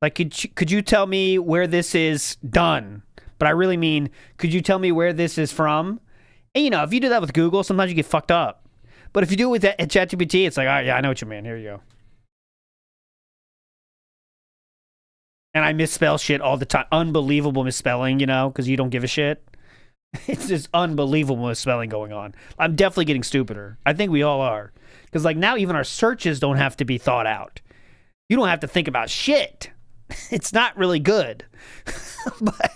Like, could you tell me where this is done? But I really mean, could you tell me where this is from? And, you know, if you do that with Google, sometimes you get fucked up. But if you do it with ChatGPT, it's like, all right, yeah, I know what you mean. Here you go. And I misspell shit all the time. Unbelievable misspelling, you know, because you don't give a shit. It's just unbelievable misspelling going on. I'm definitely getting stupider. I think we all are. Because, like, now even our searches don't have to be thought out. You don't have to think about shit. It's not really good. But,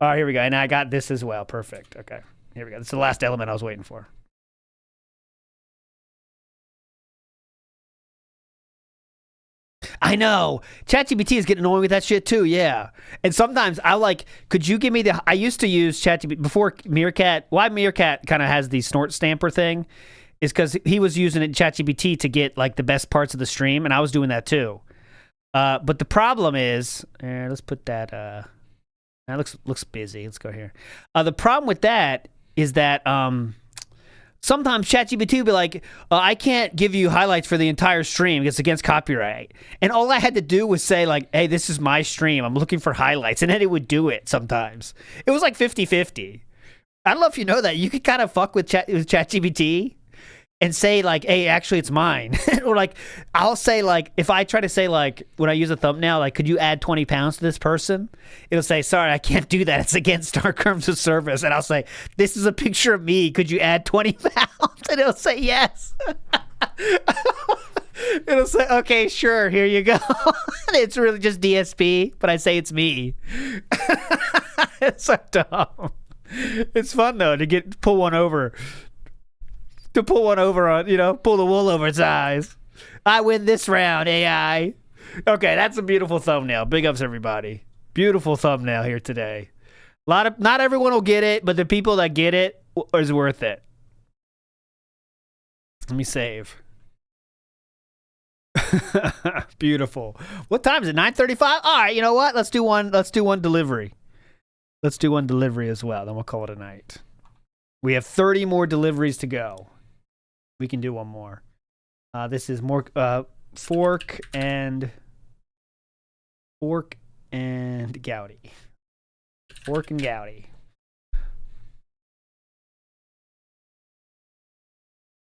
all right, here we go. And I got this as well. Perfect. Okay. Here we go. This is the last element I was waiting for. I know. ChatGPT is getting annoying with that shit too, yeah. And sometimes I like, could you give me the, I used to use ChatGPT before Meerkat. Why Meerkat kind of has the snort stamper thing is because he was using it ChatGPT to get like the best parts of the stream, and I was doing that too. But the problem is, let's put that, that looks busy. Let's go here. The problem with that is that, sometimes ChatGPT will be like, I can't give you highlights for the entire stream. It's against copyright. And all I had to do was say, like, hey, this is my stream. I'm looking for highlights. And then it would do it sometimes. It was like 50-50. I don't know if you know that. You could kind of fuck with ChatGPT and say, like, hey, actually, it's mine. Or, like, I'll say, like, if I try to say, like, when I use a thumbnail, like, could you add 20 pounds to this person? It'll say, sorry, I can't do that. It's against our terms of service. And I'll say, this is a picture of me. Could you add 20 pounds? And it'll say, yes. It'll say, okay, sure, here you go. It's really just DSP, but I say it's me. It's so dumb. It's fun, though, to pull one over. To pull one over on, you know, pull the wool over its eyes. I win this round, AI. Okay, that's a beautiful thumbnail. Big ups, everybody. Beautiful thumbnail here today. Not everyone will get it, but the people that get it is worth it. Let me save. Beautiful. What time is it? 9:35? All right, you know what? Let's do one delivery. Let's do one delivery as well. Then we'll call it a night. We have 30 more deliveries to go. We can do one more. This is more fork and Gouty. Fork and Gouty.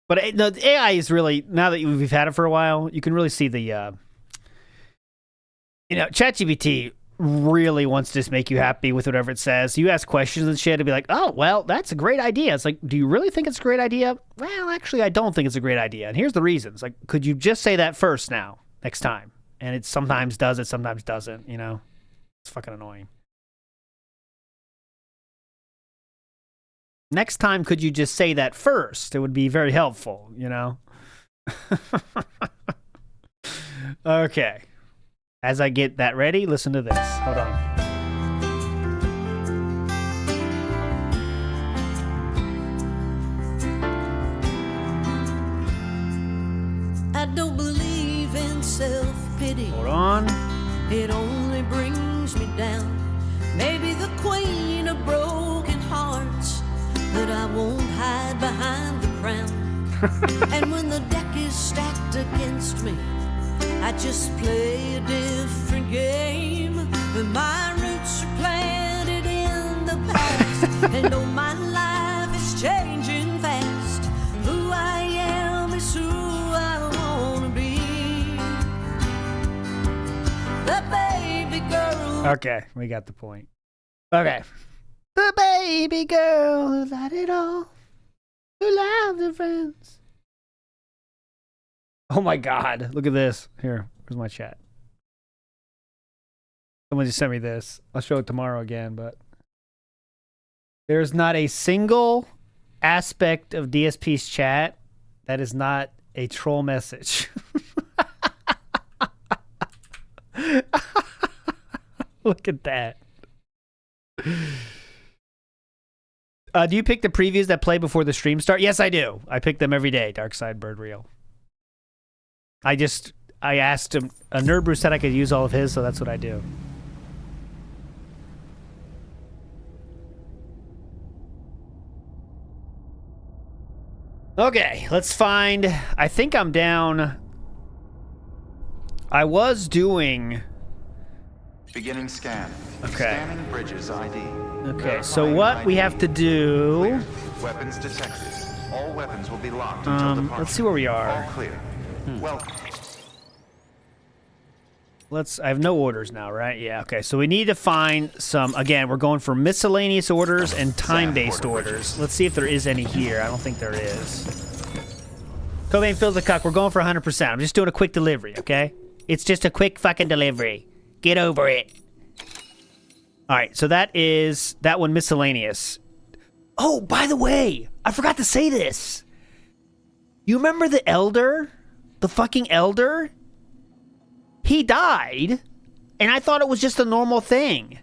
But the AI is really, now that we've had it for a while, you can really see the, ChatGPT really wants to just make you happy with whatever it says. You ask questions and shit, it'll be like, oh, well, that's a great idea. It's like, do you really think it's a great idea? Well, actually, I don't think it's a great idea. And here's the reasons. Like, could you just say that first now, next time? And it sometimes does, it sometimes doesn't, you know? It's fucking annoying. Next time, could you just say that first? It would be very helpful, you know? Okay. As I get that ready, listen to this. Hold on. I don't believe in self-pity. Hold on. It only brings me down. Maybe the queen of broken hearts, but I won't hide behind the crown. And when the deck is stacked against me, I just play a different game. But my roots are planted in the past. And though my life is changing fast, who I am is who I wanna be. The baby girl. Okay, we got the point. Okay. The baby girl who had it all, who loved her friends. Oh my God, look at this. Here, where's my chat? Someone just sent me this. I'll show it tomorrow again, but there's not a single aspect of DSP's chat that is not a troll message. Look at that. Do you pick the previews that play before the stream start? Yes, I do. I pick them every day. Darkside Bird Real. I asked him. A Nerd Brew said I could use all of his, so that's what I do. Okay, let's find. I think I'm down. I was doing. Beginning scan. Okay. Scanning bridges ID. Okay, so what we have to do. Clear. Weapons detected. All weapons will be locked until departure. Let's see where we are. All clear. Welcome. I have no orders now, right? Yeah, okay. So we need to find some, again, we're going for miscellaneous orders and time-based orders. Let's see if there is any here. I don't think there is. Cobain fills the cuck. We're going for 100%. I'm just doing a quick delivery, okay? It's just a quick fucking delivery. Get over it. All right, so that one miscellaneous. Oh, by the way, I forgot to say this. You remember the elder? The fucking elder? He died, and I thought it was just a normal thing.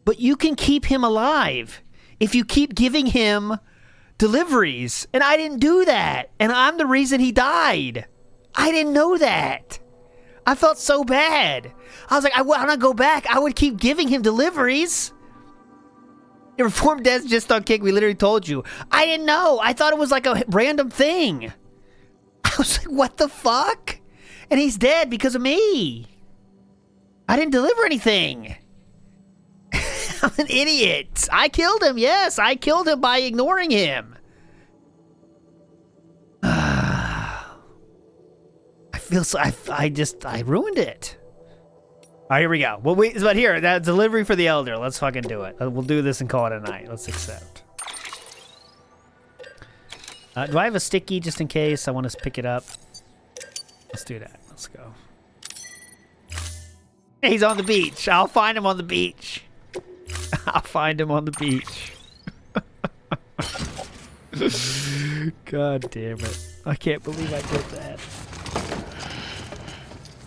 But you can keep him alive if you keep giving him deliveries. And I didn't do that. And I'm the reason he died. I didn't know that. I felt so bad. I was like, I want to go back. I would keep giving him deliveries. Reformed Death's just on kick. We literally told you. I didn't know. I thought it was like a random thing. I was like, what the fuck? And he's dead because of me. I didn't deliver anything. I'm an idiot. I killed him. Yes, I killed him by ignoring him. I feel so. I ruined it. All right, here we go. Well, but here, that delivery for the elder. Let's fucking do it. We'll do this and call it a night. Let's accept. Do I have a sticky just in case I want to pick it up? Let's do that. Let's go. He's on the beach. I'll find him on the beach. I'll find him on the beach. God damn it. I can't believe I did that.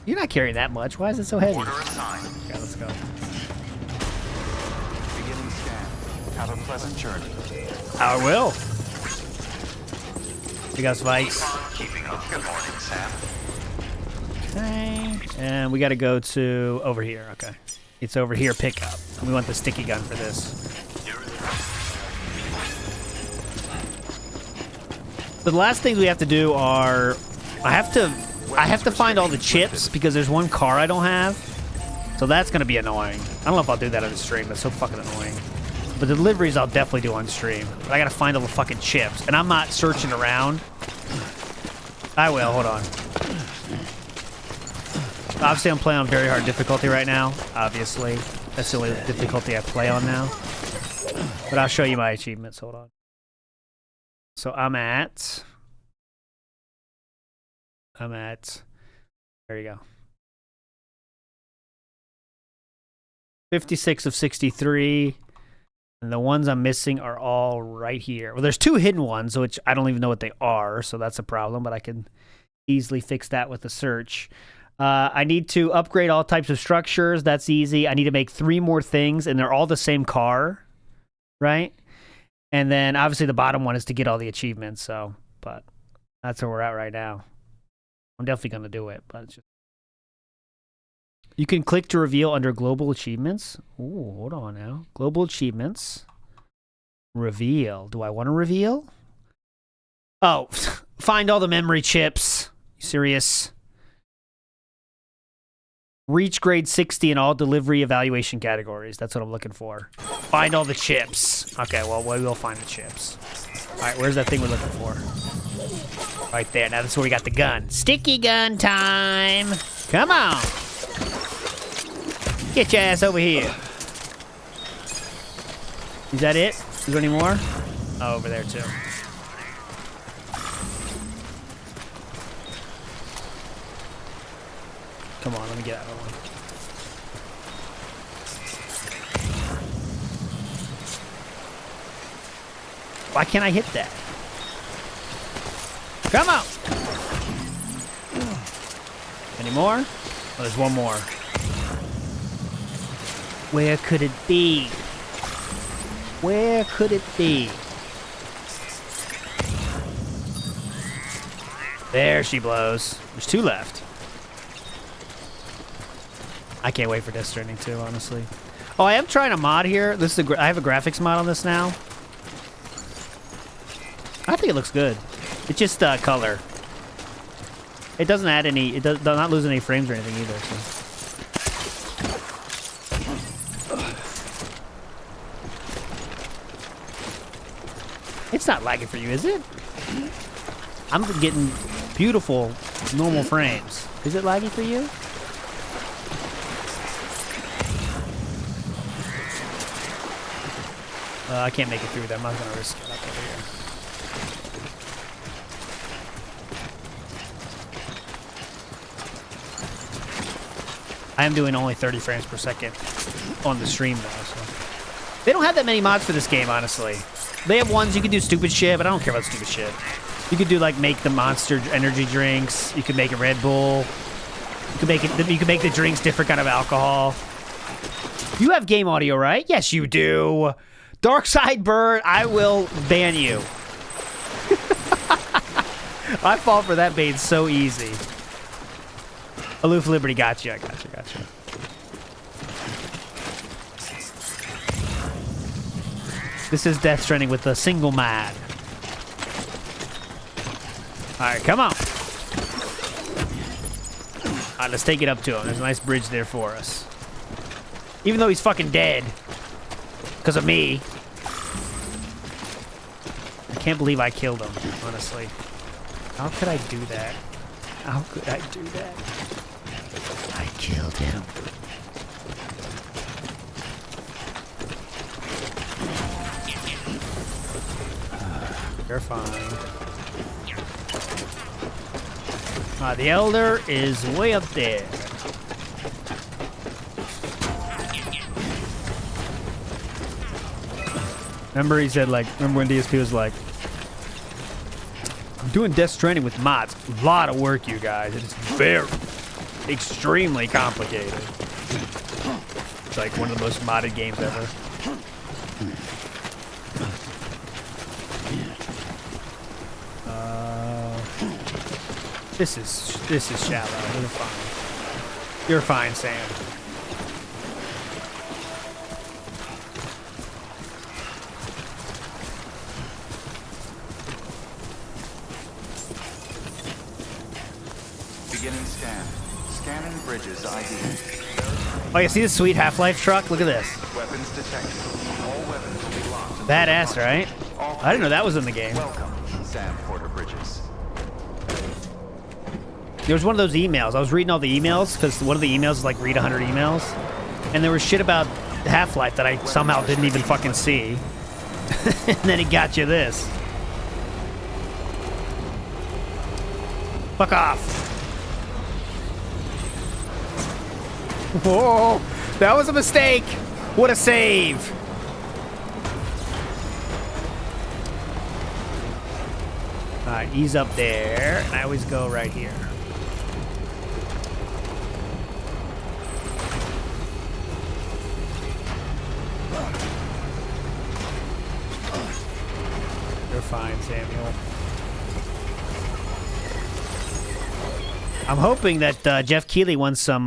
You're not carrying that much. Why is it so heavy? Order assigned. Okay, let's go. Beginning scan. Have a pleasant journey. I will. We got spikes. Keeping up. Good morning, Sam. Okay. And we got to go to over here. Okay. It's over here pickup. We want the sticky gun for this. So the last things we have to do are I have to find all the chips because there's one car I don't have. So that's going to be annoying. I don't know if I'll do that on the stream, but it's so fucking annoying. But the deliveries I'll definitely do on stream. But I got to find all the fucking chips. And I'm not searching around. I will. Hold on. Obviously, I'm playing on very hard difficulty right now. Obviously. That's the only difficulty I play on now. But I'll show you my achievements. Hold on. So I'm at... There you go. 56 of 63. And the ones I'm missing are all right here. Well, there's 2 hidden ones, which I don't even know what they are, so that's a problem, but I can easily fix that with a search. I need to upgrade all types of structures. That's easy. I need to make 3 more things, and they're all the same car, right? And then, obviously, the bottom one is to get all the achievements, so, but that's where we're at right now. I'm definitely going to do it, but it's just... You can click to reveal under global achievements. Ooh, hold on now. Global achievements. Reveal. Do I want to reveal? Oh, find all the memory chips. You serious? Reach grade 60 in all delivery evaluation categories. That's what I'm looking for. Find all the chips. Okay, well, we will find the chips. All right, where's that thing we're looking for? Right there. Now that's where we got the gun. Sticky gun time. Come on. Get your ass over here. Is that it? Is there any more? Oh, over there, too. Come on, let me get out of one. Why can't I hit that? Come on! Any more? Oh, there's one more. Where could it be? Where could it be? There she blows. There's 2 left. I can't wait for Death Stranding 2, honestly. Oh, I am trying a mod here. This is I have a graphics mod on this now. I think it looks good. It's just color. It doesn't add any. It does not lose any frames or anything either. So. It's not lagging for you, is it? I'm getting beautiful, normal frames. Is it lagging for you? I can't make it through them. I'm gonna risk it up over here. I am doing only 30 frames per second on the stream though, so. They don't have that many mods for this game, honestly. They have ones you can do stupid shit, but I don't care about stupid shit. You could do like make the Monster energy drinks. You could make a Red Bull. You could make it. You could make the drinks different kind of alcohol. You have game audio, right? Yes, you do. Darkside Bird, I will ban you. I fall for that bait so easy. Aloof Liberty, gotcha. This is Death Stranding with a single mod. Alright, come on. Alright, let's take it up to him. There's a nice bridge there for us. Even though he's fucking dead. Because of me. I can't believe I killed him, honestly. How could I do that? How could I do that? I killed him. You're fine. The Elder is way up there. Remember he said, like, remember when DSP was like, I'm doing Death Stranding with mods. A lot of work, you guys. It's very, extremely complicated. It's like one of the most modded games ever. This is shallow. You're fine. You're fine, Sam. Beginning scan. Scanning bridges ID. Oh, you see this sweet Half-Life truck? Look at this. Weapons detected. All weapons will be locked. until Badass, right? I didn't know that was in the game. Welcome, Sam Porter Bridges. There was one of those emails. I was reading all the emails because one of the emails is like read 100 emails. And there was shit about Half-Life that I somehow didn't even fucking see. And then it got you this. Fuck off. Whoa, that was a mistake. What a save. All right, ease up there. And I always go right here. You're fine, Samuel. I'm hoping that Jeff Keighley wants some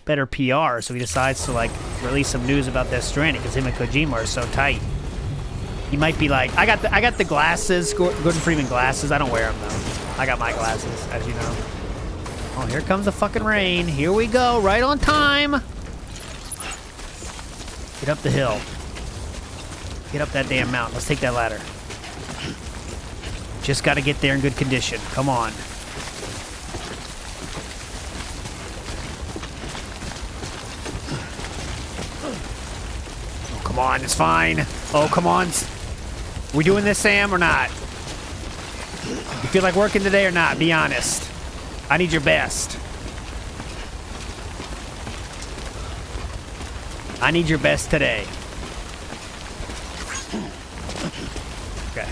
better PR, so he decides to like release some news about Death Stranding because him and Kojima are so tight. He might be like, I got the glasses, Gordon Freeman glasses. I don't wear them though. I got my glasses, as you know. Oh, here comes the fucking rain. Here we go, right on time. Get up the hill. Get up that damn mountain. Let's take that ladder. Just got to get there in good condition. Come on. Oh, come on. It's fine. Oh, come on. We doing this, Sam, or not? You feel like working today or not? Be honest. I need your best. I need your best today. Okay.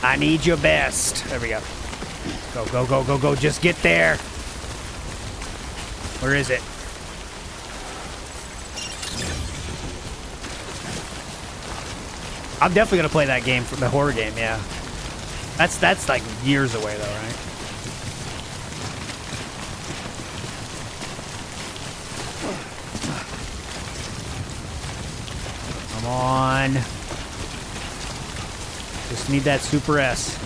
I need your best. There we go. Go, go, go, go, go. Just get there. Where is it? I'm definitely going to play that game, the horror game, yeah. That's like years away, though, right? Come on. Just need that Super S.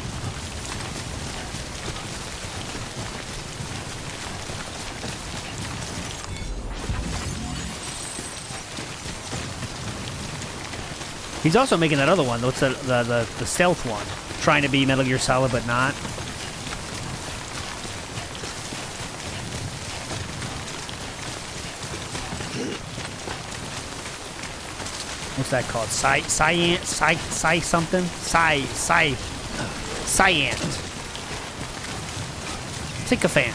He's also making that other one. What's the stealth one? Trying to be Metal Gear Solid, but not. What's that called? Cyant something? Cyant. Sycophant.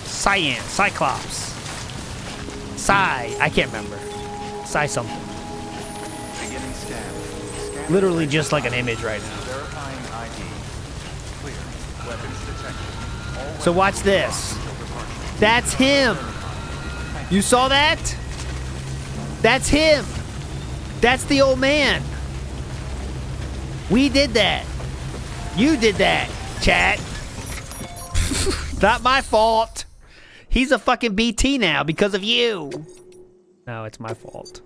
Cyant. Cyclops. I can't remember. Something. Beginning scan. Scan Literally just like an image right now. verifying ID. Clear. Weapons detected. All So watch this. That's him. You saw that? That's him. That's the old man. We did that. You did that, chat. Not my fault. He's a fucking BT now because of you. No, it's my fault.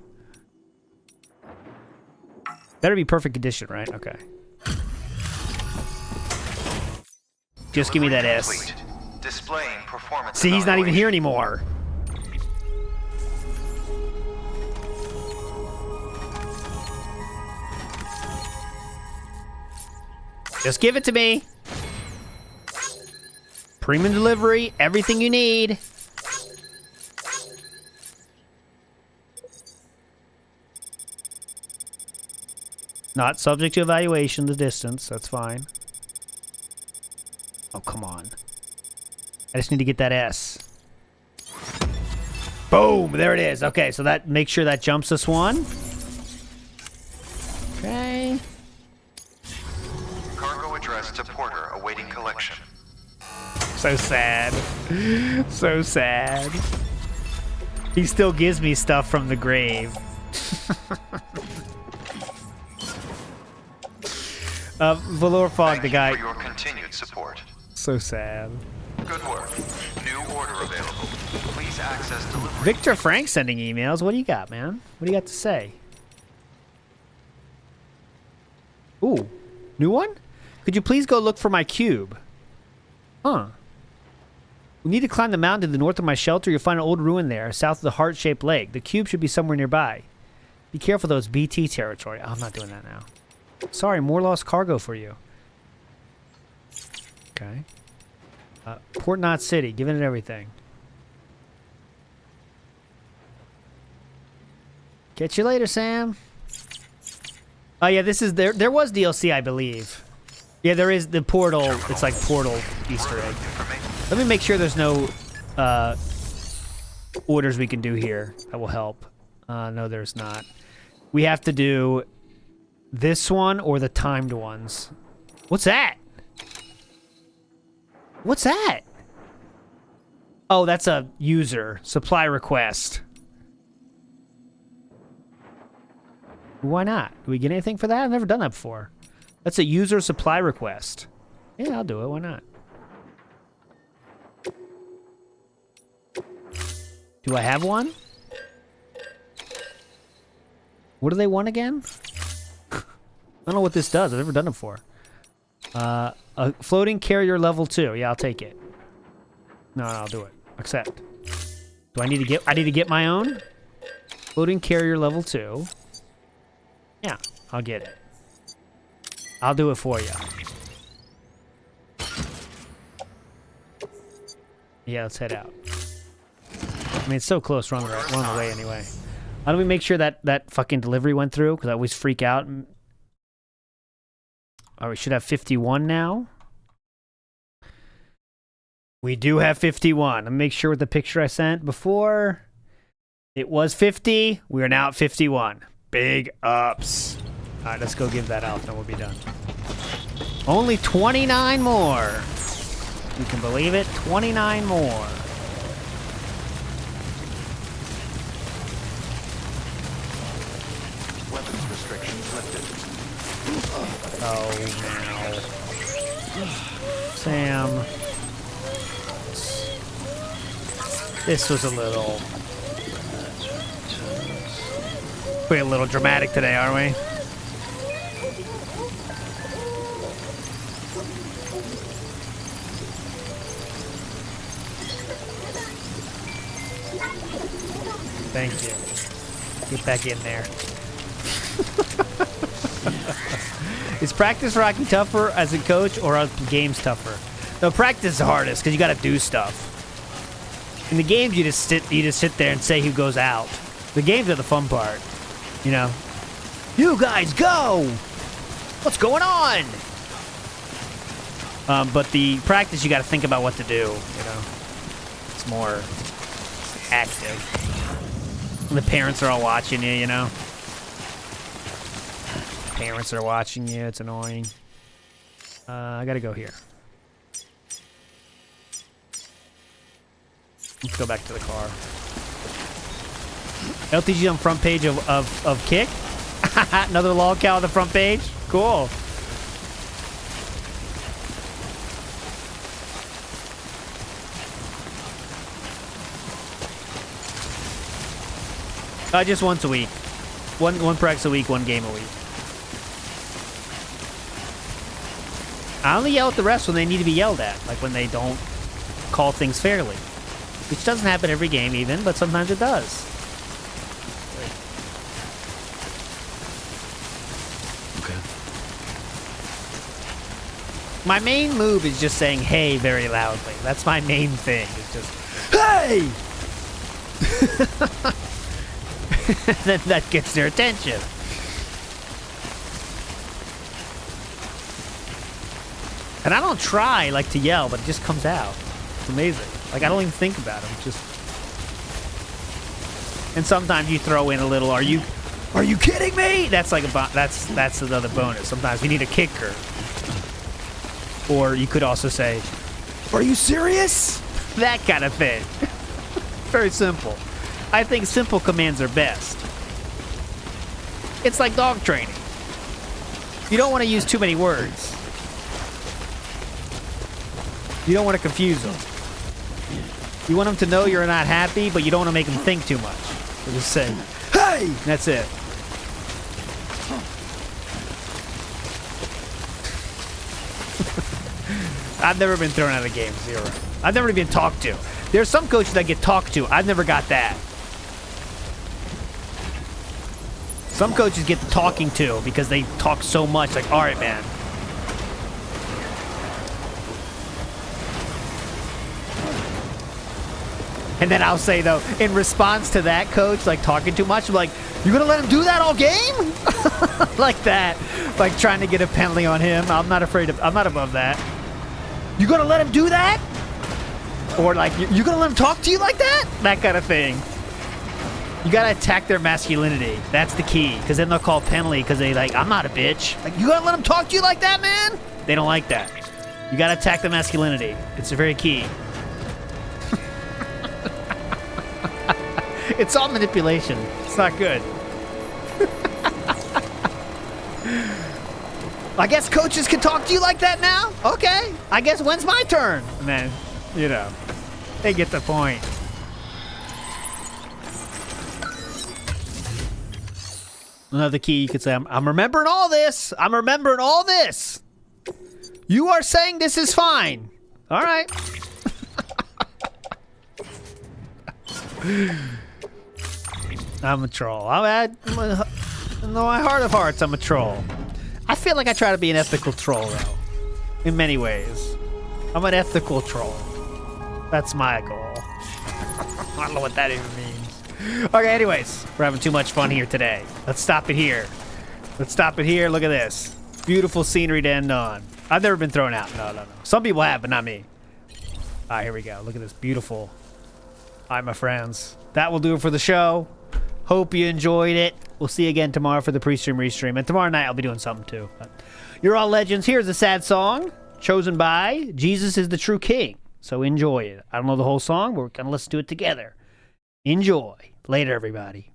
Better be perfect condition, right? Okay. Just give me that S. complete. Displaying performance. See, he's not even here evaluation. anymore. Just give it to me. Premium delivery, everything you need. Not subject to evaluation, the distance, that's fine. Oh, come on. I just need to get that S. Boom, there it is. Okay, so that make sure that jumps this one. Okay. Cargo addressed to Porter awaiting collection. So sad. So sad. He still gives me stuff from the grave. Valor Fog, the Thank guy. you for your continued support. So sad. Good work. New order available. Please access delivery. Victor Frank sending emails. What do you got, man? What do you got to say? Ooh, new one? Could you please go look for my cube? Huh. We need to climb the mountain to the north of my shelter. You'll find an old ruin there, south of the heart-shaped lake. The cube should be somewhere nearby. Be careful, those BT territory. Oh, I'm not doing that now. Sorry, more lost cargo for you. Okay. Port Knot City, giving it everything. Catch you later, Sam. Oh yeah, this is there was DLC, I believe. Yeah, there is the portal. It's like portal Easter egg. Let me make sure there's no orders we can do here that will help. No, there's not. We have to do this one or the timed ones. What's that? What's that? Oh, that's a user supply request. Why not? Do we get anything for that? I've never done that before. That's a user supply request. Yeah, I'll do it. Why not? Do I have one? What do they want again? I don't know what this does. I've never done it before. A floating carrier level 2. Yeah, I'll take it. No, I'll do it. Accept. Do I need to get... I need to get my own? Floating carrier level 2. Yeah, I'll get it. I'll do it for you. Yeah, let's head out. I mean, it's so close. We're on the way anyway. How do we make sure that that fucking delivery went through? Because I always freak out. Oh, we should have 51 now. We do have 51. Let me make sure with the picture I sent before. It was 50. We are now at 51. Big ups. All right, let's go give that out, then we'll be done. Only 29 more. You can believe it, 29 more. Weapons restrictions lifted. Oh, no. Sam. This was a little... We're a little dramatic today, aren't we? Thank you. Get back in there. Is practice Rocky tougher as a coach or are games tougher? No, practice is the hardest because you got to do stuff. In the games, you just sit there and say who goes out. The games are the fun part, you know. You guys go! What's going on? But the practice, you got to think about what to do, you know? It's more active. And the parents are all watching you, you know? Parents are watching you, it's annoying. I gotta go here. Let's go back to the car. LTG on front page of Kick. Another lol cow on the front page. Cool. Just once a week. One practice a week, one game a week. I only yell at the refs when they need to be yelled at, like when they don't call things fairly. Which doesn't happen every game even, but sometimes it does. Okay. My main move is just saying hey very loudly. That's my main thing. It's just hey! Then that gets their attention. And I don't try like to yell, but it just comes out. It's amazing. Like I don't even think about it. Just. And sometimes you throw in a little. Are you kidding me? That's like that's another bonus. Sometimes you need a kicker. Or you could also say, "Are you serious?" That kind of thing. Very simple. I think simple commands are best. It's like dog training. You don't want to use too many words. You don't want to confuse them. You want them to know you're not happy, but you don't want to make them think too much. So just say, hey! That's it. I've never been thrown out of games, 0. I've never been talked to. There's some coaches that get talked to. I've never got that. Some coaches get talking to because they talk so much. Like, all right, man. And then I'll say, though, in response to that coach, like, talking too much, I'm like, you gonna let him do that all game? Like that. Like, trying to get a penalty on him. I'm not above that. You gonna let him do that? Or, like, you gonna let him talk to you like that? That kind of thing. You gotta attack their masculinity. That's the key. Because then they'll call penalty because they like, I'm not a bitch. Like, you gonna let him talk to you like that, man? They don't like that. You gotta attack the masculinity. It's very key. It's all manipulation. It's not good. I guess coaches can talk to you like that now? Okay. I guess when's my turn? And then, you know, they get the point. Another key, you could say, I'm remembering all this. I'm remembering all this. You are saying this is fine. All right. I'm a troll. In my heart of hearts, I'm a troll. I feel like I try to be an ethical troll, though. In many ways. I'm an ethical troll. That's my goal. I don't know what that even means. Okay, anyways. We're having too much fun here today. Let's stop it here. Let's stop it here. Look at this. Beautiful scenery to end on. I've never been thrown out. No. Some people have, but not me. All right, here we go. Look at this beautiful. All right, my friends. That will do it for the show. Hope you enjoyed it. We'll see you again tomorrow for the pre-stream, restream. And tomorrow night I'll be doing something too. But you're all legends. Here's a sad song chosen by Jesus is the True King. So enjoy it. I don't know the whole song, but we're going to listen to it together. Enjoy. Later, everybody.